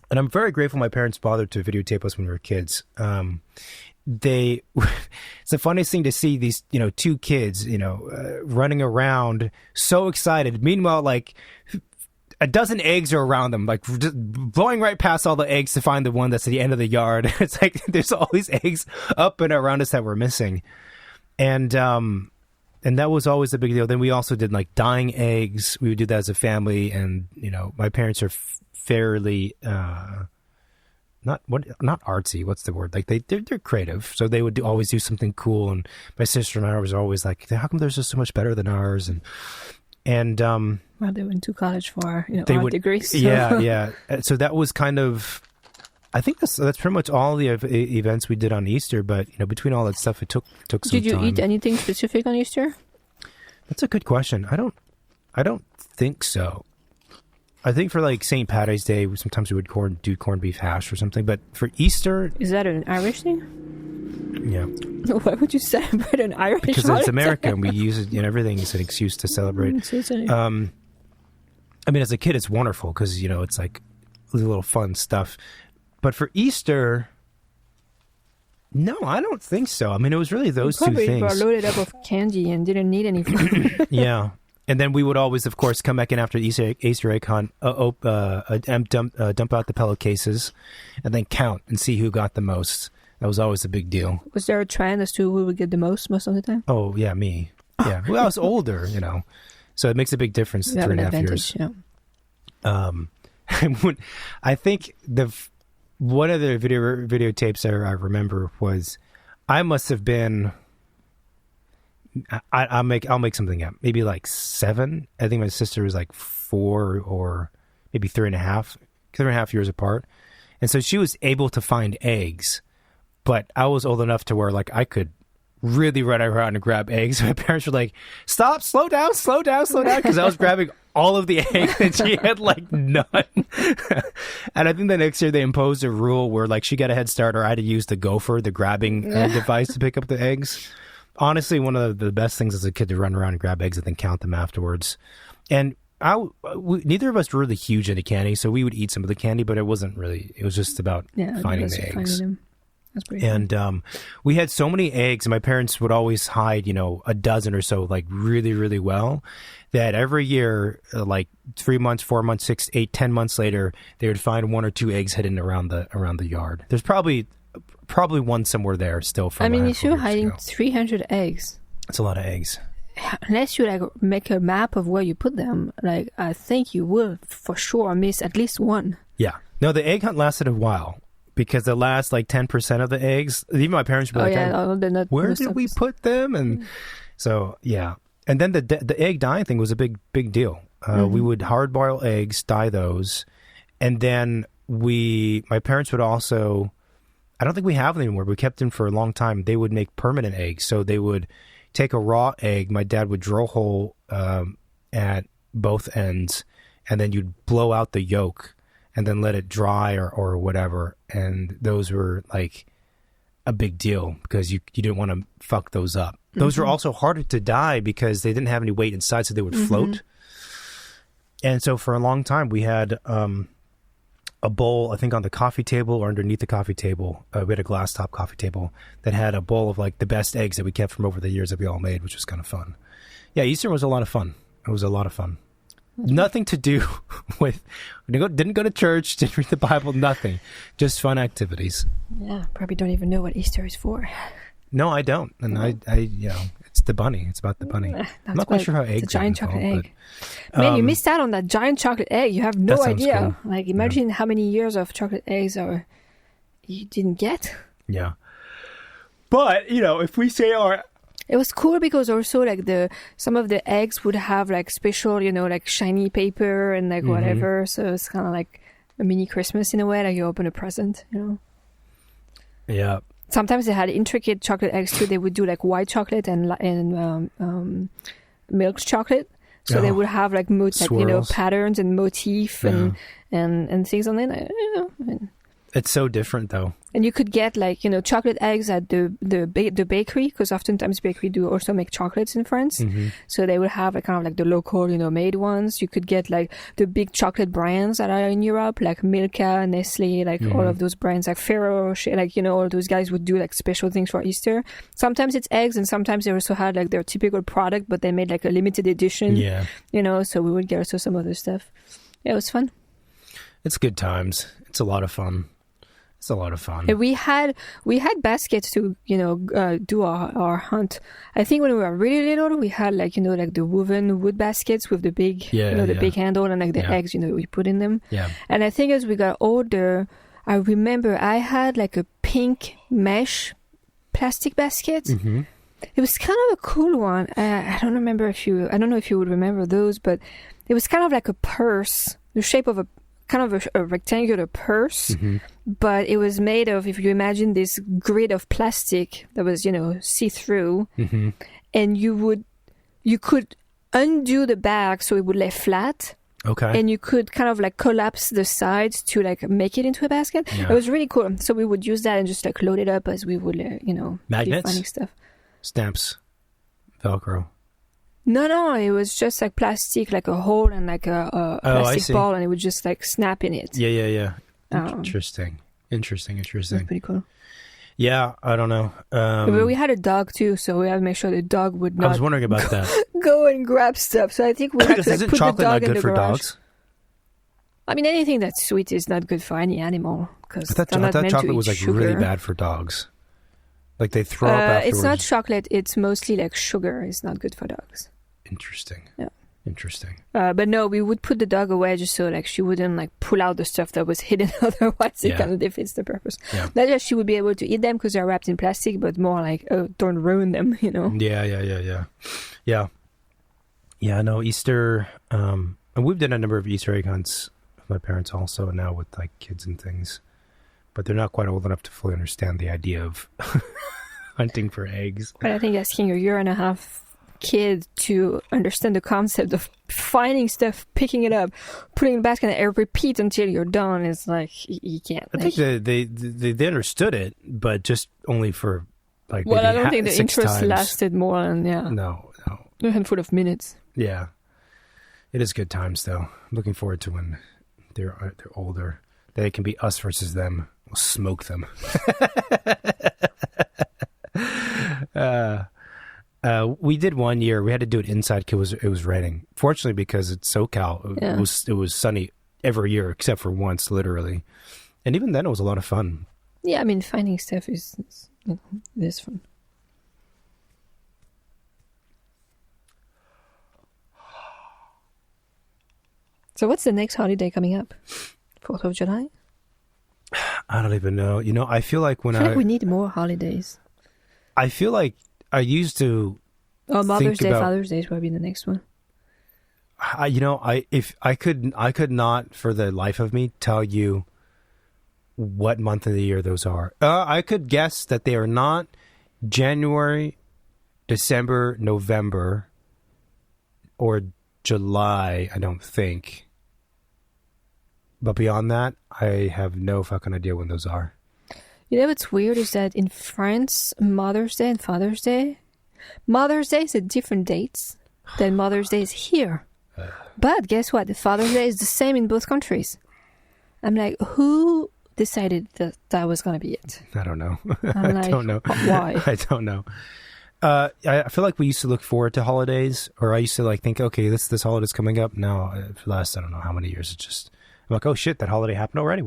And I'm very grateful my parents bothered to videotape us when we were kids. It's the funniest thing to see these, two kids, running around so excited. Meanwhile, like a dozen eggs are around them, like just blowing right past all the eggs to find the one that's at the end of the yard. It's like there's all these eggs up and around us that we're missing. And that was always a big deal. Then we also did like dyeing eggs. We would do that as a family. And, my parents are fairly, not artsy. What's the word? Like they're creative. So they would always do something cool. And my sister and I was always like, how come theirs is so much better than ours? And well, they went to college for art degrees. So. Yeah. So that was kind of, I think that's pretty much all the events we did on Easter. But between all that stuff, it took some time. Did you eat anything specific on Easter? That's a good question. I don't think so. I think for like St. Paddy's Day, sometimes we would do corned beef hash or something. But for Easter, is that an Irish thing? Yeah. Why would you celebrate an Irish Because holiday? it's America and we use it in everything as an excuse to celebrate. I mean, as a kid, it's wonderful because, it's like little fun stuff. But for Easter, no, I don't think so. I mean, it was really those two things. Probably loaded up of candy and didn't need anything. Yeah. And then we would always, of course, come back in after the Easter egg hunt, dump out the pillowcases, and then count and see who got the most. That was always a big deal. Was there a trend as to who would get the most of the time? Oh, yeah, me. Yeah. Well, I was older, So it makes a big difference, 3.5 years. Yeah. I think one of the videotapes I remember was I must have been... I'll make something up. Maybe like 7. I think my sister was like 4 or maybe 3.5 years apart. And so she was able to find eggs, but I was old enough to where like I could really run around and grab eggs. My parents were like, stop, slow down. Because I was grabbing all of the eggs and she had like none. And I think the next year they imposed a rule where like she got a head start, or I had to use the gopher, the grabbing device to pick up the eggs. Honestly, one of the best things as a kid to run around and grab eggs and then count them afterwards. And neither of us were really huge into candy, so we would eat some of the candy, but it wasn't really. It was just about finding the eggs. That's pretty and we had so many eggs, and my parents would always hide, a dozen or so, like really, really well, that every year, like 3 months, 4 months, 6, 8, 10 months later, they would find 1 or 2 eggs hidden around the yard. There's probably one somewhere there still. If you're hiding 300 eggs, that's a lot of eggs. Unless you like make a map of where you put them, like I think you will for sure miss at least one. Yeah. No, the egg hunt lasted a while because the last like 10% of the eggs, even my parents would be like, where did we put them? And so, yeah. And then the egg dyeing thing was a big deal. We would hard boil eggs, dye those, and then my parents would also. I don't think we have them anymore, but we kept them for a long time. They would make permanent eggs. So they would take a raw egg. My dad would drill a hole at both ends, and then you'd blow out the yolk and then let it dry or whatever. And those were like a big deal because you didn't want to fuck those up. Those were also harder to dye because they didn't have any weight inside, so they would float. And so for a long time we had... a bowl, I think on the coffee table or underneath the coffee table. We had a glass top coffee table that had a bowl of like the best eggs that we kept from over the years that we all made, which was kind of fun. Yeah, Easter was a lot of fun. It was a lot of fun. Nothing to do with, didn't go to church, didn't read the Bible, nothing. Just fun activities. Yeah, probably don't even know what Easter is for. No, I don't. And I it's the bunny. It's about the bunny. I'm not quite sure how eggs It's a giant chocolate egg. But, Man, you missed out on that giant chocolate egg. You have no idea. Cool. Like, imagine how many years of chocolate eggs you didn't get. Yeah. But, if we say it was cool because also like some of the eggs would have like special, like shiny paper and like whatever. So it's kind of like a mini Christmas in a way, like you open a present, Yeah. Sometimes they had intricate chocolate eggs too. They would do like white chocolate and milk chocolate. So they would have like patterns and motif and things on it. It's so different though. And you could get like, chocolate eggs at the bakery, because oftentimes bakery do also make chocolates in France. So they would have like kind of like the local, made ones. You could get like the big chocolate brands that are in Europe, like Milka, Nestle, like all of those brands, like Ferrero Rocher, like, all those guys would do like special things for Easter. Sometimes it's eggs, and sometimes they also had like their typical product, but they made like a limited edition. Yeah. So we would get also some other stuff. Yeah, it was fun. It's good times. It's a lot of fun. It's a lot of fun. And we had baskets to, do our hunt. I think when we were really little, we had like, like the woven wood baskets with the big, big handle and like the eggs, we put in them. Yeah. And I think as we got older, I remember I had like a pink mesh plastic basket. It was kind of a cool one. I don't know if you would remember those, but it was kind of like a purse, the shape of a rectangular purse, but it was made of, if you imagine this grid of plastic that was, see-through, and you could undo the bag so it would lay flat. Okay. And you could kind of like collapse the sides to like make it into a basket. Yeah. It was really cool. So we would use that and just like load it up as we would, magnets, be finding stuff. Stamps, Velcro. No, it was just like plastic, like a hole and like a plastic ball, and it would just like snap in it. Yeah. Interesting. That's pretty cool. Yeah, I don't know. But we had a dog too, so we had to make sure the dog would not. I was wondering about that. Go and grab stuff. So I think we had to like, put the dog in the garage. Isn't chocolate not good for dogs? I mean, anything that's sweet is not good for any animal, because I thought chocolate was like sugar. Really bad for dogs. Like they throw up afterwards. It's not chocolate. It's mostly like sugar. It's not good for dogs. Interesting. Yeah. Interesting. But no, we would put the dog away just so like she wouldn't like pull out the stuff that was hidden. Otherwise, it kind of defeats the purpose. Yeah. Not that she would be able to eat them because they're wrapped in plastic, but more like, don't ruin them, Yeah. Yeah, no, Easter, and we've done a number of Easter egg hunts with my parents also, now with like kids and things. But they're not quite old enough to fully understand the idea of hunting for eggs. But I think asking a 1.5-year kid to understand the concept of finding stuff, picking it up, putting it in a basket, and repeat until you're done is like, you can't. I think they understood it, but just only for like well, I don't think the 6 interest times. Lasted more than, No. A handful of minutes. Yeah. It is good times, though. I'm looking forward to when they're older. They can be us versus them. We'll smoke them. We did one year. We had to do it inside because it was raining. Fortunately, because it's SoCal, it was sunny every year except for once, literally. And even then, it was a lot of fun. Yeah, I mean, finding stuff is fun. So what's the next holiday coming up? 4th of July? I don't even know. I feel like I feel like we need more holidays. I feel like I used to. Oh, Mother's Day, Father's Day is probably the next one. I could not for the life of me tell you what month of the year those are. I could guess that they are not January, December, November, or July. I don't think. But beyond that, I have no fucking idea when those are. What's weird is that in France, Mother's Day and Father's Day is at different dates than Mother's Day is here. But guess what? The Father's Day is the same in both countries. I'm like, who decided that was going to be it? I don't know. I'm like, I don't know. Why? I don't know. I feel like we used to look forward to holidays, or I used to like think, okay, this holiday's coming up. Now, for the last, I don't know how many years, it's just, I'm like, oh shit, that holiday happened already.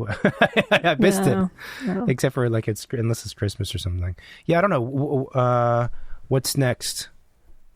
I missed it. No. Except for like unless it's Christmas or something. Yeah, I don't know. What's next?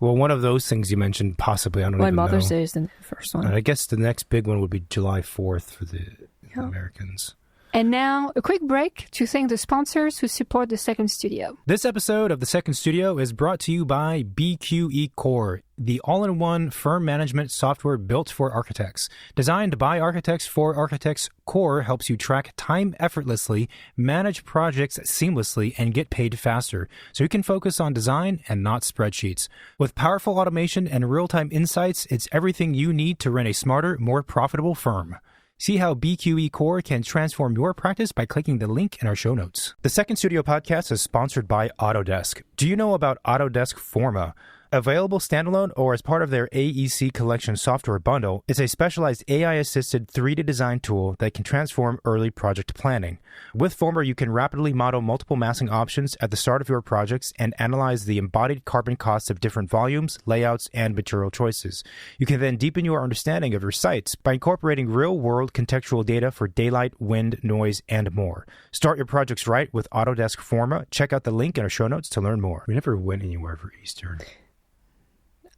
Well, one of those things you mentioned, possibly. I don't know. Mother's Day is the first one. I guess the next big one would be July 4th for the Americans. And now, a quick break to thank the sponsors who support the Second Studio. This episode of the Second Studio is brought to you by BQE Core, the all-in-one firm management software built for architects. Designed by architects for architects, Core helps you track time effortlessly, manage projects seamlessly, and get paid faster, so you can focus on design and not spreadsheets. With powerful automation and real-time insights, it's everything you need to run a smarter, more profitable firm. See how BQE Core can transform your practice by clicking the link in our show notes. The Second Studio podcast is sponsored by Autodesk. Do you know about Autodesk Forma? Available standalone or as part of their AEC Collection software bundle, it's a specialized AI-assisted 3D design tool that can transform early project planning. With Forma, you can rapidly model multiple massing options at the start of your projects and analyze the embodied carbon costs of different volumes, layouts, and material choices. You can then deepen your understanding of your sites by incorporating real-world contextual data for daylight, wind, noise, and more. Start your projects right with Autodesk Forma. Check out the link in our show notes to learn more. We never went anywhere for Easter.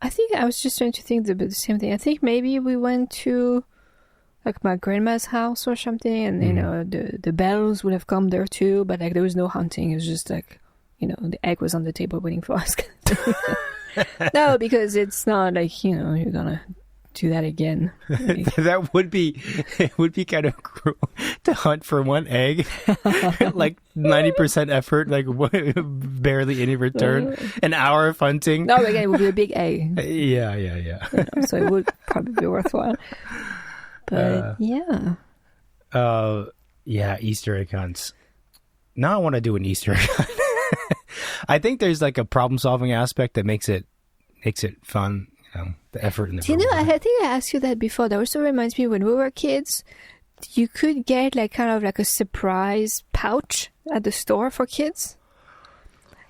I think I was just trying to think the same thing. I think maybe we went to like my grandma's house or something, and you know the bells would have come there too, but like there was no hunting. It was just like, you know, the egg was on the table waiting for us. No, because it's not like, you know, you're gonna do that again. Like, That would be kind of cruel to hunt for one egg, like 90% effort, like barely any return, an hour of hunting. No, again, it would be a big egg. Yeah. You know, so it would probably be worthwhile. But yeah, Easter egg hunts. Now I want to do an Easter egg hunt. I think there's like a problem-solving aspect that makes it fun. You know, the effort and the. You know, I think I asked you that before. That also reminds me, when we were kids, you could get like kind of like a surprise pouch at the store for kids.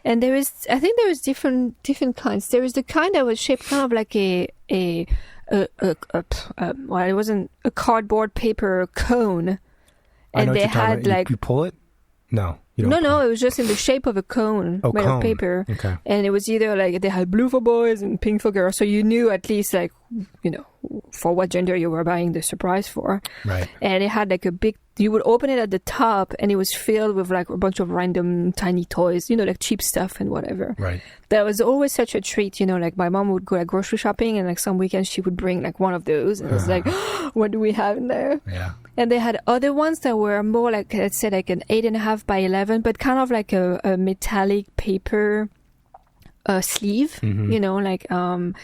And I think there was different kinds. There was the kind that was shaped kind of like well, it wasn't a cardboard paper cone, and they had like you pull it. No. No, it was just in the shape of a cone made of paper. Okay. And it was either like they had blue for boys and pink for girls, so you knew at least like, you know, for what gender you were buying the surprise for. Right. And it had like a big, you would open it at the top and it was filled with like a bunch of random tiny toys, you know, like cheap stuff and whatever. Right. That was always such a treat, you know, like my mom would go like grocery shopping and like some weekends she would bring like one of those and it was like, what do we have in there? Yeah. And they had other ones that were more like, let's say like an 8.5 by 11, but kind of like a metallic paper sleeve, you know, like, and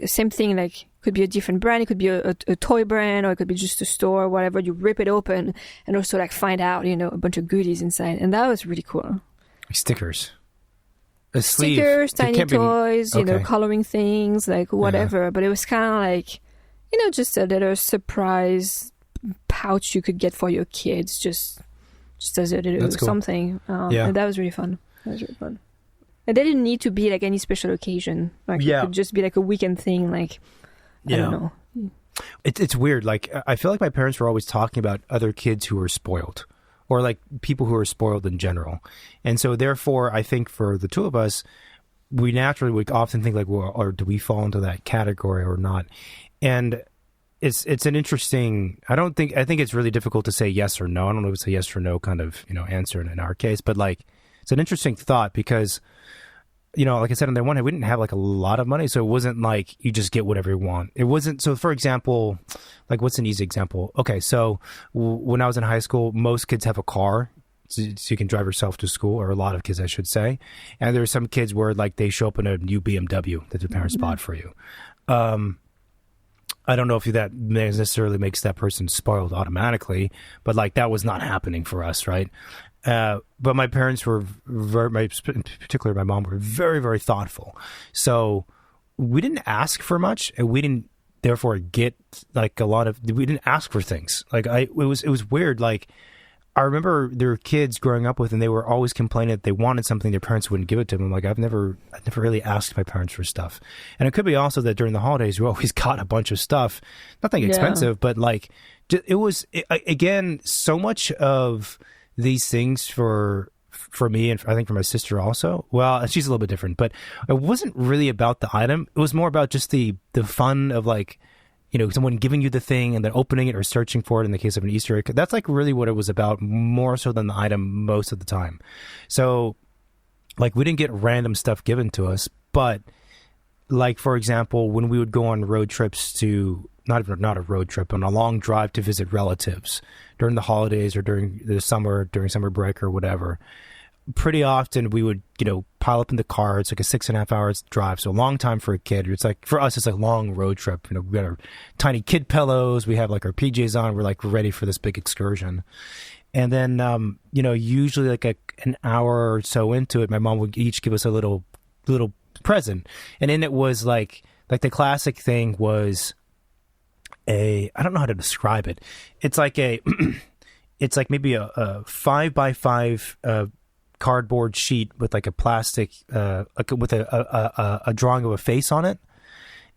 same thing, like could be a different brand. It could be a toy brand, or it could be just a store or whatever. You rip it open and also like find out, you know, a bunch of goodies inside. And that was really cool. Stickers. A sleeve. Stickers, tiny toys, you know, coloring things, like whatever. Yeah. But it was kind of like, you know, just a little surprise pouch you could get for your kids, just as a little something. And that was really fun. And they didn't need to be like any special occasion. Like it could just be like a weekend thing. Like, I don't know. It's weird. Like, I feel like my parents were always talking about other kids who were spoiled, or like people who are spoiled in general. And so therefore, I think for the two of us, we naturally would often think like, well, or do we fall into that category or not? And it's an interesting, I think it's really difficult to say yes or no. I don't know if it's a yes or no kind of, you know, answer in our case, but like, it's an interesting thought because, you know, like I said, on the one hand, we didn't have like a lot of money. So it wasn't like you just get whatever you want. It wasn't. So for example, like what's an easy example? Okay. So when I was in high school, most kids have a car. So you can drive yourself to school, or a lot of kids, I should say. And there are some kids where like they show up in a new BMW that their parents bought for you. I don't know if that necessarily makes that person spoiled automatically, but like that was not happening for us, right? But my parents were in particular, my mom were very, very thoughtful. So we didn't ask for much, and therefore get like a lot of, we didn't ask for things. Like it was weird. Like I remember there were kids growing up with, and they were always complaining that they wanted something, their parents wouldn't give it to them. Like I never really asked my parents for stuff. And it could be also that during the holidays, we always got a bunch of stuff, nothing expensive, but like it was, again, so much of these things for me, and I think for my sister also. Well, she's a little bit different, but it wasn't really about the item. It was more about just the fun of like, you know, someone giving you the thing and then opening it or searching for it in the case of an Easter egg. That's like really what it was about, more so than the item most of the time. So like we didn't get random stuff given to us, but like, for example, when we would go on road trips to, not a road trip, on a long drive to visit relatives during the holidays or during the summer, during summer break or whatever, pretty often we would, you know, pile up in the car. It's like a 6.5 hours drive, so a long time for a kid. It's like, for us, it's like a long road trip. You know, we got our tiny kid pillows, we have like our PJs on, we're like ready for this big excursion. And then, you know, usually like an hour or so into it, my mom would each give us a little present. And then it was like the classic thing was I don't know how to describe it. It's like it's like maybe a 5x5 cardboard sheet with like a plastic, with a drawing of a face on it,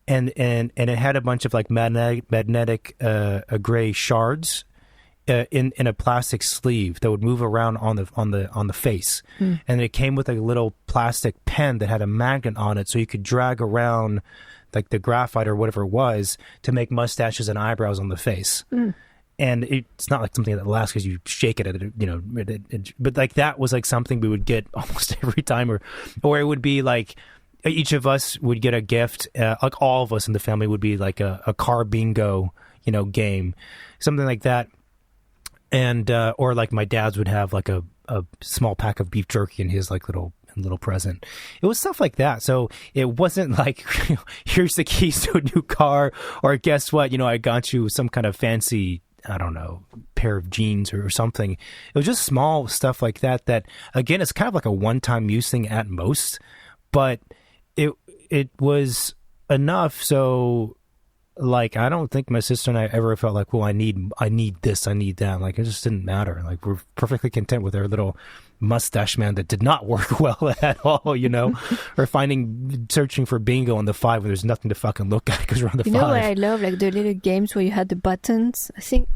and it had a bunch of like magnetic gray shards in a plastic sleeve that would move around on the face, and it came with a little plastic pen that had a magnet on it, so you could drag around like the graphite or whatever it was to make mustaches and eyebrows on the face. And it's not like something that lasts because you shake it at it, you know. But like that was like something we would get almost every time, or it would be like each of us would get a gift. Like all of us in the family would be like a car bingo, you know, game, something like that. And or like my dad's would have like a small pack of beef jerky in his like little present. It was stuff like that. So it wasn't like, you know, here's the keys to a new car, or guess what, you know, I got you some kind of fancy, I don't know, pair of jeans or something. It was just small stuff like that again, it's kind of like a one-time use thing at most, but it was enough. So like, I don't think my sister and I ever felt like, well, I need this, I need that. Like, it just didn't matter. Like, we're perfectly content with our little mustache man that did not work well at all, you know, or searching for bingo on the 5 when there's nothing to fucking look at because we're on the 5. You know what I love? Like the little games where you had the buttons, I think,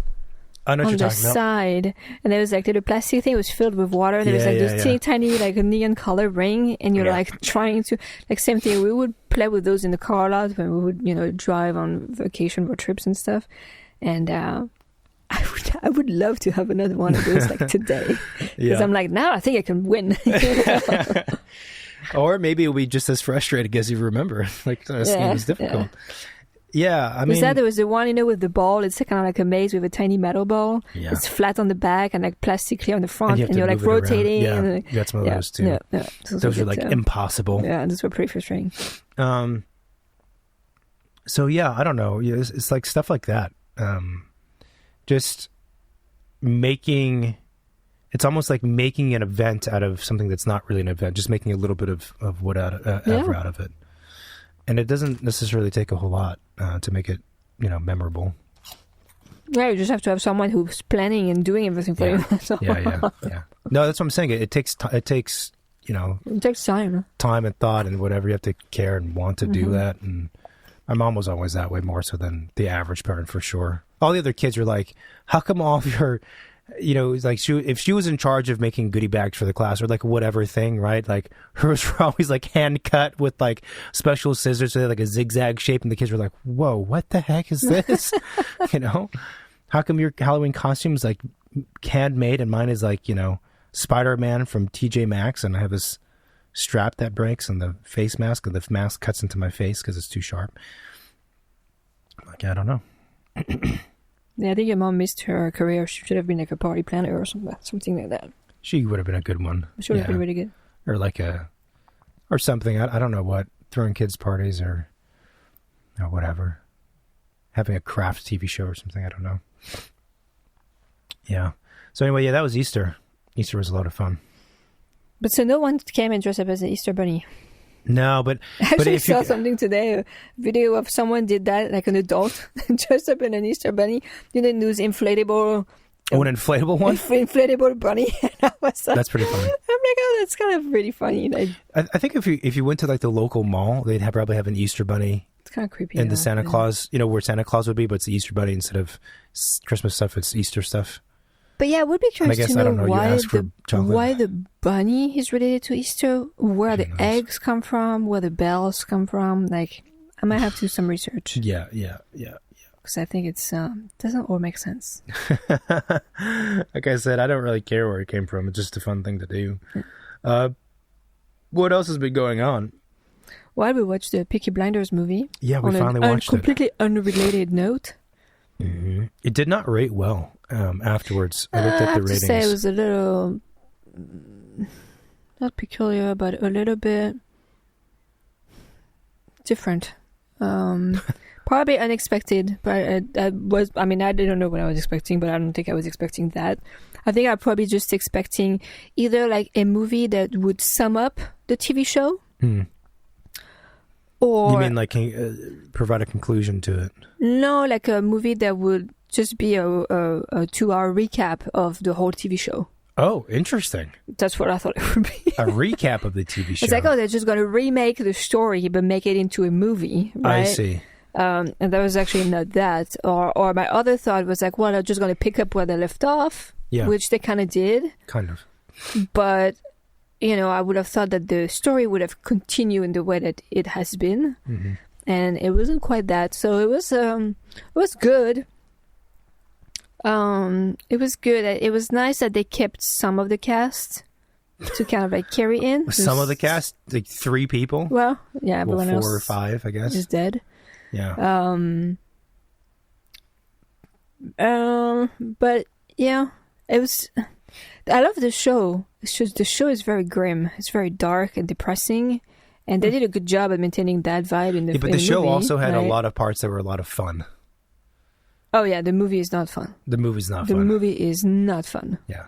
on the side, and there was like the plastic thing was filled with water. There was like this teeny tiny like a neon color ring, and you're like trying to, like, same thing. We would play with those in the car a lot when we would, you know, drive on vacation road trips and stuff. And I would love to have another one of those like today, because I'm like, now I think I can win. Or maybe it'll be just as frustrating as you remember. Like, this game is difficult. Yeah, I mean... there was the one, you know, with the ball. It's kind of like a maze with a tiny metal ball. Yeah. It's flat on the back and like plastic clear on the front, and you're like rotating. Yeah, and, you got some of those too. Yeah. Those were like impossible. Yeah, those were pretty frustrating. So yeah, I don't know. It's like stuff like that. Just making... It's almost like making an event out of something that's not really an event. Just making a little bit of whatever out of it. And it doesn't necessarily take a whole lot to make it, you know, memorable. Yeah, you just have to have someone who's planning and doing everything for you. So. Yeah. No, that's what I'm saying. It takes you know... It takes time. Time and thought and whatever. You have to care and want to do that. And my mom was always that way, more so than the average parent, for sure. All the other kids were like, how come all of your... You know, like if she was in charge of making goodie bags for the class or like whatever thing, right? Like hers were always like hand cut with like special scissors, so they had like a zigzag shape, and the kids were like, "Whoa, what the heck is this?" You know, how come your Halloween costume is like handmade and mine is like, you know, Spider-Man from TJ Maxx, and I have this strap that breaks and the face mask, and the mask cuts into my face because it's too sharp. I'm like, I don't know. Yeah, I think your mom missed her career. She should have been like a party planner or something like that. She would have been a good one. She would have been really good. Or like or something. I don't know what. Throwing kids parties or whatever. Having a craft TV show or something. I don't know. Yeah. So anyway, that was Easter. Easter was a lot of fun. But so no one came and dressed up as an Easter bunny? No, but I actually if saw something today, a video of someone did that, like an adult, dressed up in an Easter bunny, didn't use inflatable... an inflatable one? Inflatable bunny. That's pretty funny. I'm like, oh, that's kind of really funny. Like, I think if you went to like the local mall, they'd probably have an Easter bunny. It's kind of creepy. And the Santa Claus, where Santa Claus would be, but it's the Easter bunny instead of Christmas stuff, it's Easter stuff. But yeah, it would be curious to know why the bunny is related to Easter, where the eggs come from, where the bells come from. Like, I might have to do some research. Yeah. Because I think it's doesn't all make sense. Like I said, I don't really care where it came from. It's just a fun thing to do. What else has been going on? Well, we watched the Peaky Blinders movie. Yeah, we finally watched it. On a completely unrelated note. Mm-hmm. It did not rate well afterwards. I looked at the ratings. I have to say it was a little, not peculiar, but a little bit different. Probably unexpected, but I didn't know what I was expecting, but I don't think I was expecting that. I think I'm probably just expecting either like a movie that would sum up the TV show. Or, you mean like provide a conclusion to it? No, like a movie that would just be a 2-hour recap of the whole TV show. Oh, interesting. That's what I thought it would be. A recap of the TV show. It's like, they're just going to remake the story, but make it into a movie, right? I see. And that was actually not that. Or my other thought was like, well, they're just going to pick up where they left off, which they kind of did. Kind of. But... I would have thought that the story would have continued in the way that it has been, and it wasn't quite that. So it was good. It was good. It was nice that they kept some of the cast to kind of like carry in. Some of the cast, like 3 people. Well, yeah, everyone 4 else or 5, I guess, is dead. Yeah. But yeah, it was. I love the show. It's just the show is very grim. It's very dark and depressing, and they did a good job at maintaining that vibe in the. But the show also had a lot of parts that were a lot of fun. Oh yeah, the movie is not fun. The movie's not fun. The movie is not fun. Yeah.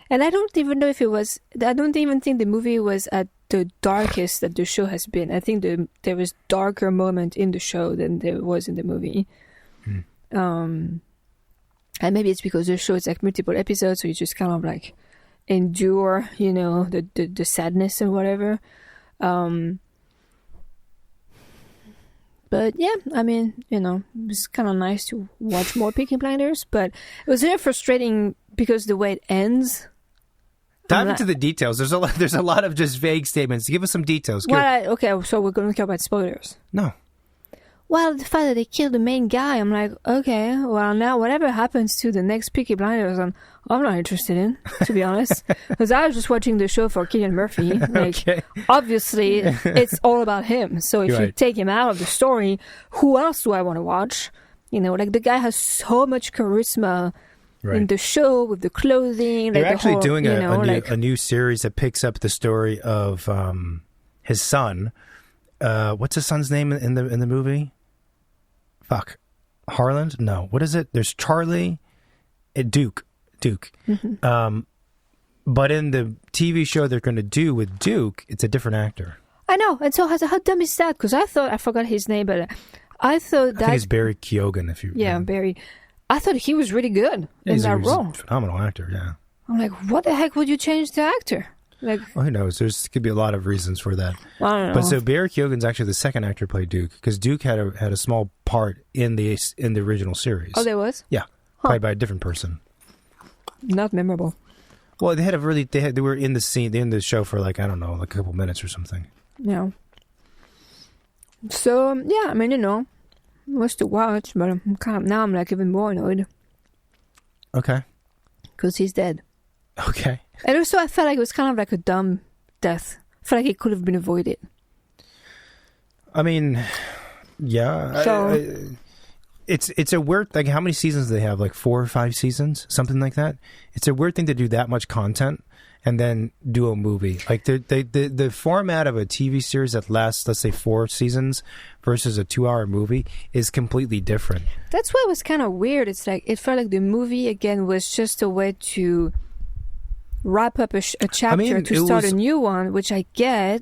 And I don't even know if it was. I don't even think the movie was at the darkest that the show has been. I think there was darker moment in the show than there was in the movie. And maybe it's because the show is like multiple episodes, so you just kind of like endure, the sadness and whatever. But yeah, I mean, it was kind of nice to watch more Peaky Blinders, but it was very frustrating because the way it ends. Dive into the details. There's a lot of just vague statements. Give us some details. Okay, so we're going to talk about spoilers. No. Well, the fact that they killed the main guy, I'm like, okay, well, now whatever happens to the next Peaky Blinders, I'm not interested in, to be honest. Because I was just watching the show for Cillian Murphy. Like, obviously, it's all about him. So if you take him out of the story, who else do I want to watch? Like, the guy has so much charisma in the show with the clothing. They're like actually doing a new series that picks up the story of his son. What's his son's name in the movie? Fuck. Harland? No. What is it? There's Charlie and Duke. Mm-hmm. But in the TV show they're going to do with Duke, it's a different actor. I know. And so how dumb is that? Because I forgot his name, but I thought that... I think it's Barry Keoghan, Yeah, Barry. I thought he was really good in that role. He's a phenomenal actor, yeah. I'm like, what the heck would you change the actor? Like, well, who knows? Could be a lot of reasons for that. I don't know. But so Barry Keoghan's actually the second actor played Duke, because Duke had a small part in the original series. Oh, there was? Yeah, played by a different person. Not memorable. Well, they were in the scene, in the show for like, I don't know, like a couple minutes or something. Yeah. So yeah, I mean, it was to watch, but I'm like even more annoyed. Okay. Because he's dead. Okay. And also, I felt like it was kind of like a dumb death. I felt like it could have been avoided. I mean, yeah. So, it's a weird, like, how many seasons do they have? Like 4 or 5 seasons? Something like that? It's a weird thing to do that much content and then do a movie. Like, the format of a TV series that lasts, let's say, 4 seasons versus a 2-hour movie is completely different. That's why it was kind of weird. It's like, it felt like the movie, again, was just a way to wrap up a chapter to start a new one, which I get.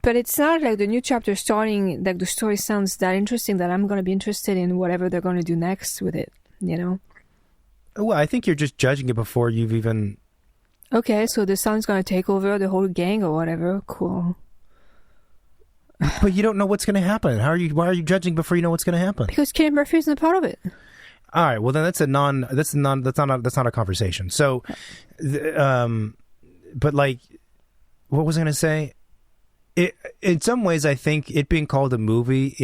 But it's not like the new chapter starting, like the story sounds that interesting that I'm going to be interested in whatever they're going to do next with it, you know? Well, I think you're just judging it before you've even... Okay, so the son's going to take over the whole gang or whatever. Cool. But you don't know what's going to happen. Why are you judging before you know what's going to happen? Because Cillian Murphy is not part of it. All right, well then that's not a conversation. So, but like, what was I going to say? In some ways, I think it being called a movie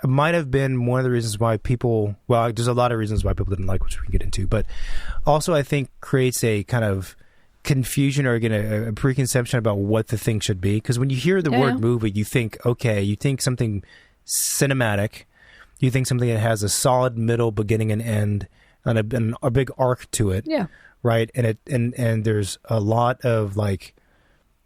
might have been one of the reasons why people. Well, there's a lot of reasons why people didn't like, which we can get into, but also I think creates a kind of confusion or again a preconception about what the thing should be. Because when you hear the word movie, you think something cinematic. You think something that has a solid middle, beginning, and end, and a big arc to it. Yeah. Right. And there's a lot of like,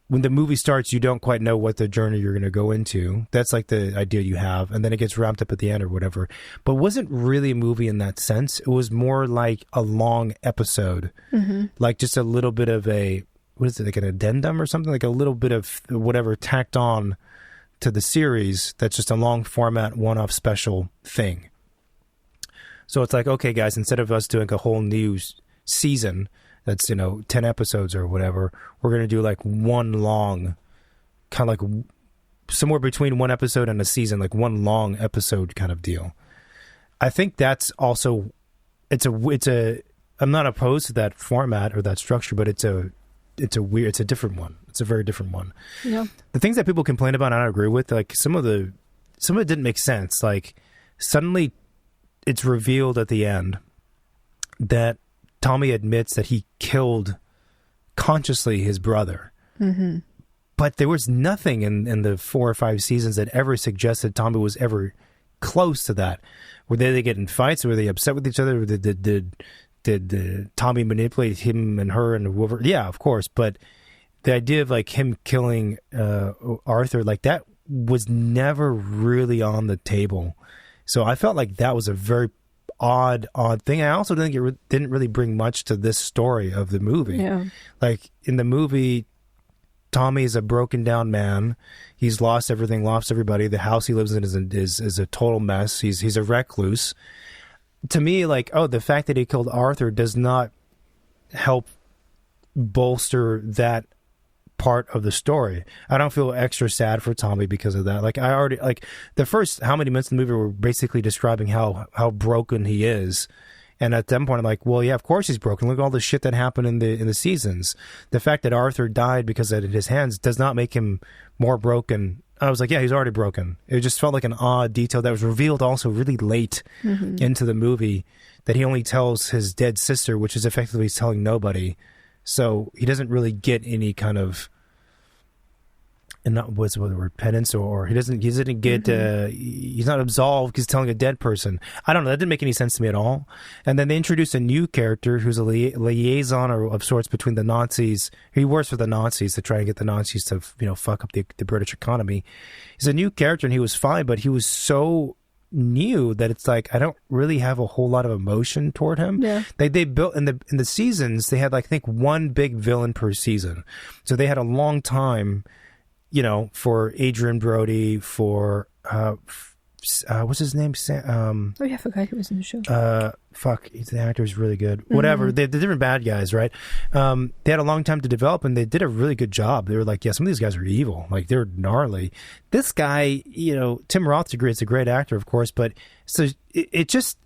when the movie starts, you don't quite know what the journey you're going to go into. That's like the idea you have, and then it gets ramped up at the end or whatever. But it wasn't really a movie in that sense. It was more like a long episode, like just a little bit of like an addendum or something, like a little bit of whatever tacked on to the series. That's just a long format, one-off special thing. So it's like, okay, guys, instead of us doing a whole new season that's 10 episodes or whatever, we're going to do like one long, kind of like somewhere between one episode and a season, like one long episode kind of deal. I think that's also I'm not opposed to that format or that structure, but it's a different one. It's a very different one. Yeah. The things that people complain about, I don't agree with. Like some of it didn't make sense. Like suddenly, it's revealed at the end that Tommy admits that he killed consciously his brother. Mm-hmm. But there was nothing in the 4 or 5 seasons that ever suggested Tommy was ever close to that. Were they get in fights? Were they upset with each other? Did Tommy manipulate him and her and whoever? Yeah, of course. But the idea of like him killing Arthur, like that was never really on the table. So I felt like that was a very odd thing. I also think it didn't really bring much to this story of the movie. Yeah. Like in the movie, Tommy is a broken down man. He's lost everything, lost everybody. The house he lives in is a total mess. He's a recluse. To me, like, the fact that he killed Arthur does not help bolster that part of the story. I don't feel extra sad for Tommy because of that. Like the first how many minutes of the movie were basically describing how broken he is. And at that point, I'm like, well, yeah, of course he's broken. Look at all the shit that happened in the seasons. The fact that Arthur died because of his hands does not make him more broken. I was like, yeah, he's already broken. It just felt like an odd detail that was revealed also really late into the movie, that he only tells his dead sister, which is effectively telling nobody. So he doesn't really get any kind of, and not what's the word, penance, or he doesn't get he's not absolved because he's telling a dead person. I don't know, that didn't make any sense to me at all. And then they introduced a new character who's a liaison of sorts between the Nazis. He works for the Nazis to try and get the Nazis to fuck up the British economy. He's a new character and he was fine, but he was so new that it's like I don't really have a whole lot of emotion toward him. Yeah. They built in the seasons, they had like I think one big villain per season. So they had a long time, for Adrian Brody, for what's his name? I forgot he was in the show. The actor's really good. Whatever, the different bad guys, right? They had a long time to develop, and they did a really good job. They were like, yeah, some of these guys are evil, like they're gnarly. This guy, Tim Roth's a great actor, of course, but so it's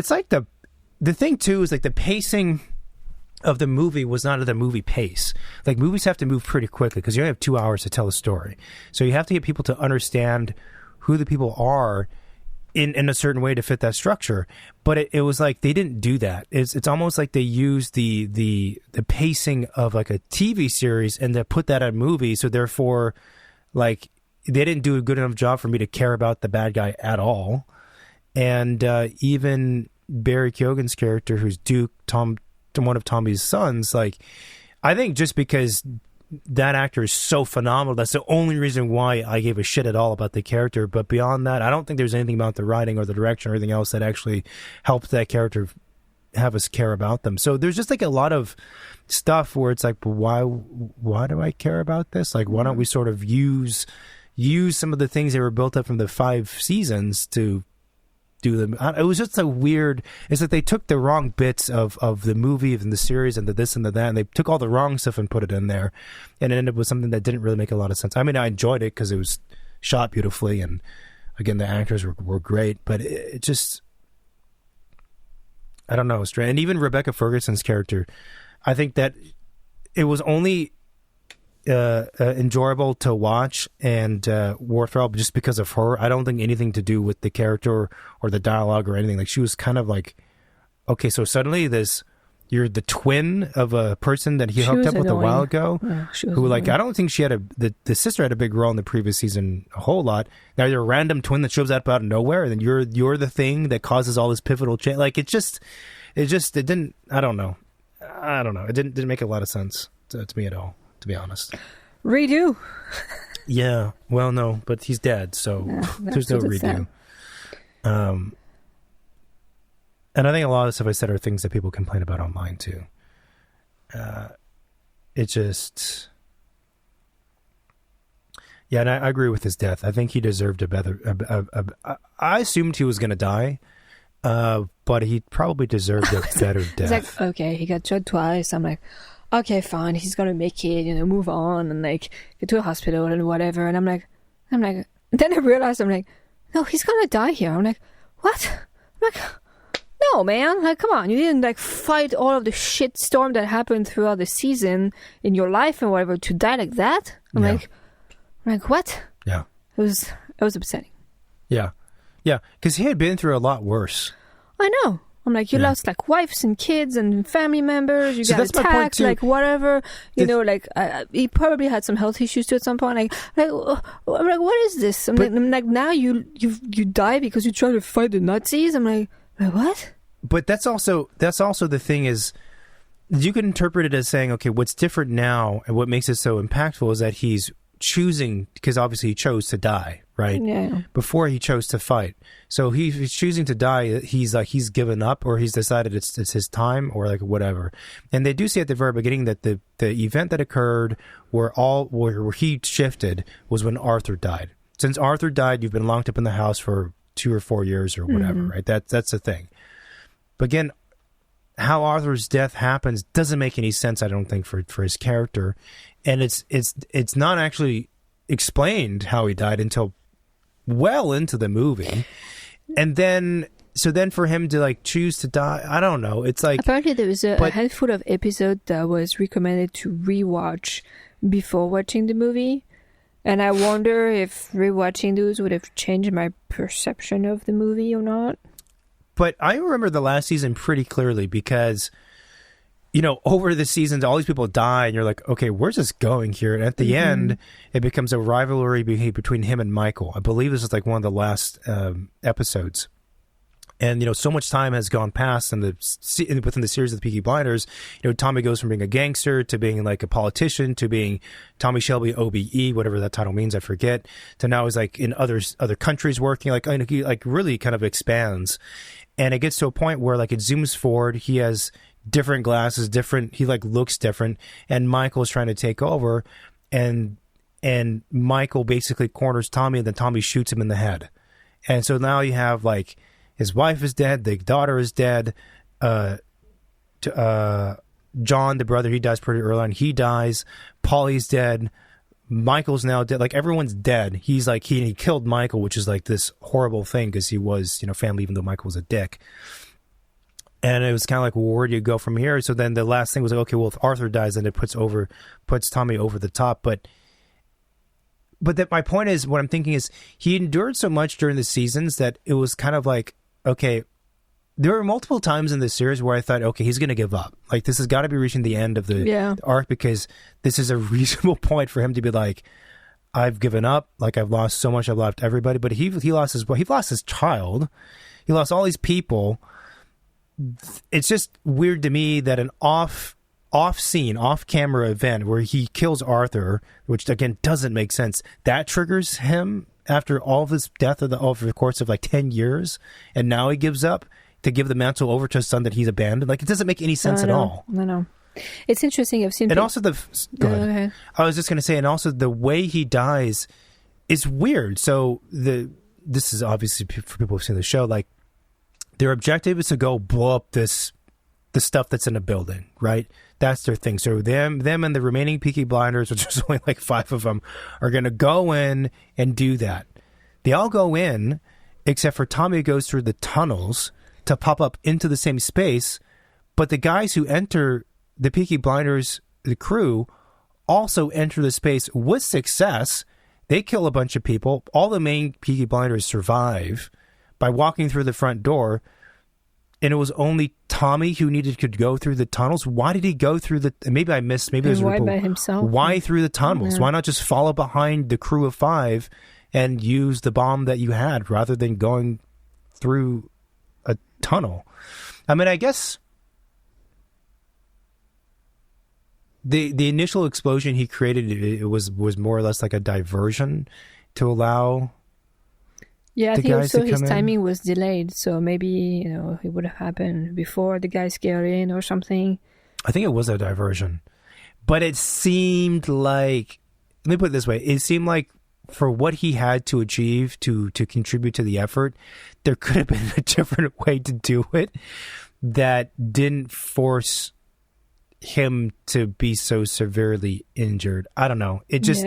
like the thing too is like the pacing of the movie was not at the movie pace. Like movies have to move pretty quickly because you only have 2 hours to tell a story. So you have to get people to understand who the people are in a certain way to fit that structure. But it was like they didn't do that. It's almost like they used the pacing of like a TV series and they put that in a movie. So therefore, like they didn't do a good enough job for me to care about the bad guy at all. And even Barry Keoghan's character, who's Duke, one of Tommy's sons, like I think just because that actor is so phenomenal, that's the only reason why I gave a shit at all about the character. But beyond that, I don't think there's anything about the writing or the direction or anything else that actually helped that character have us care about them. So there's just like a lot of stuff where it's like, why do I care about this? Like, why don't we sort of use some of the things that were built up from the 5 seasons to do them? It was just a weird, it's like they took the wrong bits of the movie and the series and the this and the that, and they took all the wrong stuff and put it in there, and it ended up with something that didn't really make a lot of sense. I mean, I enjoyed it because it was shot beautifully, and again, the actors were great, but it just, I don't know, strange. And even Rebecca Ferguson's character, I think that it was only enjoyable to watch and worthwhile just because of her. I don't think anything to do with the character or the dialogue or anything. Like, she was kind of like, okay, so suddenly you're the twin of a person that he hooked up with a while ago, who, like, I don't think she had the sister had a big role in the previous season a whole lot. Now you're a random twin that shows up out of nowhere, and then you're the thing that causes all this pivotal change. Like, it didn't, I don't know. It didn't make a lot of sense to me at all, to be honest. Redo. Yeah. Well, no, but he's dead, so there's no redo. And I think a lot of the stuff I said are things that people complain about online too. It just, yeah, and I agree with his death. I think he deserved a better. I assumed he was going to die, but he probably deserved a better death. It's like, okay, he got shot twice. I'm like, okay, fine, he's gonna make it, move on and like get to a hospital and whatever. And I'm like, then I realized, I'm like, no, he's gonna die here. I'm like, what? I'm like, no, man, like, come on, you didn't like fight all of the shit storm that happened throughout the season in your life and whatever to die like that. I'm like, what? Yeah, it was upsetting. Yeah, because he had been through a lot worse. I know. I'm like, you lost like wives and kids and family members. You got attacked, like whatever. Like he probably had some health issues too at some point. I'm like, what is this? I'm like, now you die because you try to fight the Nazis. I'm like, what? But that's also the thing is, you could interpret it as saying, okay, what's different now and what makes it so impactful is that he's choosing, because obviously he chose to die, right? Yeah. Before he chose to fight. So he's choosing to die. He's given up, or he's decided it's his time, or like whatever. And they do say at the very beginning that the event that occurred where he shifted was when Arthur died. Since Arthur died, you've been locked up in the house for 2 or 4 years or whatever, right? That's the thing. But again, how Arthur's death happens doesn't make any sense, I don't think, for his character. And it's not actually explained how he died until well into the movie. And then for him to like choose to die, I don't know. It's like, apparently there was a handful of episodes that was recommended to rewatch before watching the movie. And I wonder if rewatching those would have changed my perception of the movie or not. But I remember the last season pretty clearly because, over the seasons, all these people die, and you're like, okay, where's this going here? And at the end, it becomes a rivalry between him and Michael. I believe this is like one of the last episodes. And, so much time has gone past within the series of the Peaky Blinders. Tommy goes from being a gangster to being like a politician to being Tommy Shelby OBE, whatever that title means, I forget, to now he's like in other countries working. Like, he like really kind of expands. And it gets to a point where like it zooms forward. He has different glasses, he like looks different. And Michael's trying to take over. And Michael basically corners Tommy, and then Tommy shoots him in the head. And so now you have like, his wife is dead. The daughter is dead. John, the brother, he dies pretty early on. He dies. Paulie's dead. Michael's now dead. Like, everyone's dead. He's like, he killed Michael, which is like this horrible thing because he was, family, even though Michael was a dick. And it was kind of like, well, where do you go from here? So then the last thing was like, okay, well, if Arthur dies, then it puts Tommy over the top. But that my point is, what I'm thinking is, he endured so much during the seasons that it was kind of like, okay, there were multiple times in this series where I thought, okay, he's going to give up. Like, this has got to be reaching the end of the arc, because this is a reasonable point for him to be like, I've given up. Like, I've lost so much. I've lost everybody. But he lost his child. He lost all these people. It's just weird to me that an off-scene, off-camera event where he kills Arthur, which again doesn't make sense, that triggers him after all of his death over the course of like 10 years, and now he gives up. to give the mantle over to his son that he's abandoned. Like, it doesn't make any sense at all. No. It's interesting. I've seen... And also Go ahead. I was just going to say, and also the way he dies is weird. So this is obviously for people who've seen the show, like, their objective is to go blow up the stuff that's in a building, right? That's their thing. So them and the remaining Peaky Blinders, which is only like 5 of them, are going to go in and do that. They all go in, except for Tommy, who goes through the tunnels to pop up into the same space. But the guys who enter the Peaky Blinders, the crew, also enter the space with success. They kill a bunch of people. All the main Peaky Blinders survive by walking through the front door. And it was only Tommy who to go through the tunnels. Why did he go through maybe I missed, maybe there's why by himself? Why through the tunnels? Why not just follow behind the crew of 5 and use the bomb that you had rather than going through a tunnel? I mean, I guess the initial explosion he created, it was more or less like a diversion to allow... Yeah, I think also his timing was delayed, so maybe, it would have happened before the guys get in or something. I think it was a diversion. But it seemed like, let me put it this way, it seemed like for what he had to achieve to contribute to the effort, there could have been a different way to do it that didn't force him to be so severely injured. I don't know. It just,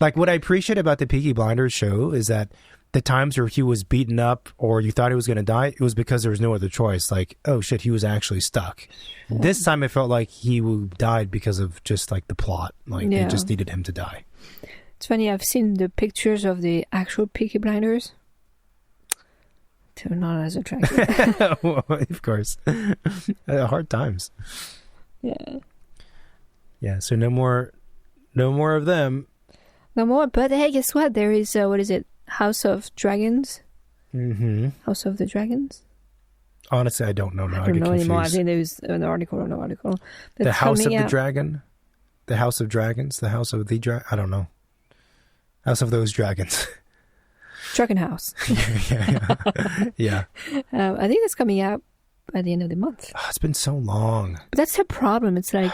like, what I appreciate about the Peaky Blinders show is that the times where he was beaten up or you thought he was going to die, it was because there was no other choice. Like, oh shit, he was actually stuck. Yeah. This time it felt like he died because of just like the plot. Like they just needed him to die. It's funny, I've seen the pictures of the actual Peaky Blinders. They're not as attractive. Well, of course. Hard times. Yeah. Yeah, so no more of them. No more, but hey, guess what? There is, what is it? House of Dragons? Mm-hmm. House of the Dragons? Honestly, I don't know now. I don't know anymore. I think there's an article or no article. The House of the Dragon? The House of Dragons? The House of the Dragon? I don't know. House of those dragons. Dragon House. Yeah. I think it's coming out by the end of the month. Oh, it's been so long. But that's the problem. It's like...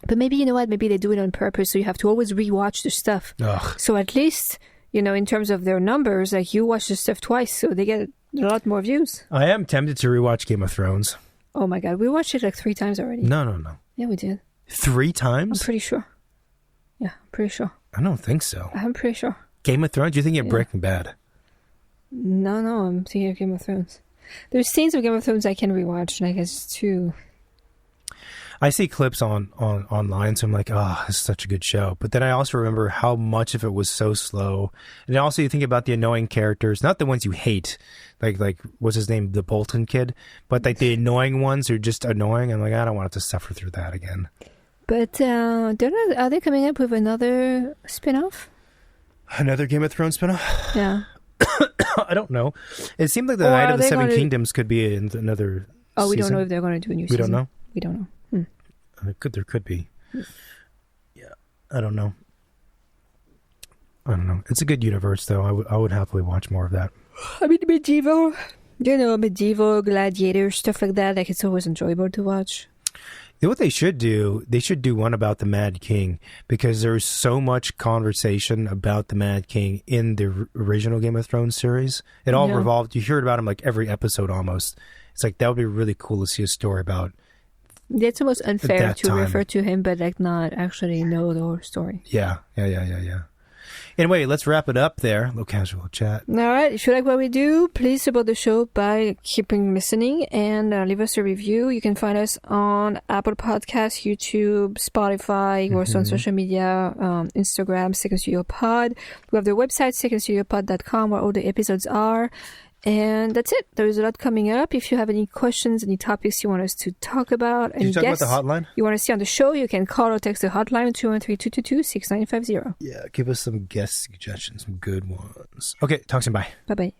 But maybe, you know what? Maybe they do it on purpose, so you have to always rewatch the stuff. Ugh. So at least... in terms of their numbers, like you watch the stuff twice, so they get a lot more views. I am tempted to rewatch Game of Thrones. Oh my God, we watched it like 3 times already. No. Yeah, we did. 3 times? I'm pretty sure. Yeah, I'm pretty sure. I don't think so. I'm pretty sure. Game of Thrones? Do you think you're Breaking Bad? No, I'm thinking of Game of Thrones. There's scenes of Game of Thrones I can rewatch, like it's too... I see clips online, so I'm like, oh, this is such a good show. But then I also remember how much of it was so slow. And also you think about the annoying characters, not the ones you hate, like what's his name, the Bolton kid, but like the annoying ones are just annoying. I'm like, I don't want to suffer through that again. But are they coming up with another spin-off? Another Game of Thrones spin-off? Yeah. I don't know. It seemed like the Night of the Seven Kingdoms could be another Oh, we season. don't know if they're going to do a new season. We don't know? We don't know. There could be. Yeah, I don't know. It's a good universe, though. I would happily watch more of that. I mean, medieval gladiator stuff like that. Like, it's always enjoyable to watch. What they should do one about the Mad King, because there's so much conversation about the Mad King in the original Game of Thrones series. It all revolved. You heard about him like every episode almost. It's like that would be really cool to see a story about. It's almost unfair to refer to him, but like not actually know the whole story. Yeah. Anyway, let's wrap it up there. A little casual chat. All right. If you like what we do, please support the show by keeping listening and leave us a review. You can find us on Apple Podcasts, YouTube, Spotify, also on social media, Instagram, Second Studio Pod. We have the website, secondstudiopod.com, where all the episodes are. And that's it. There's a lot coming up. If you have any questions, any topics you want us to talk about, any guests about the hotline you want to see on the show, you can call or text the hotline 213-222-6950. Yeah, give us some guest suggestions, some good ones. Okay, talk soon. Bye. Bye-bye.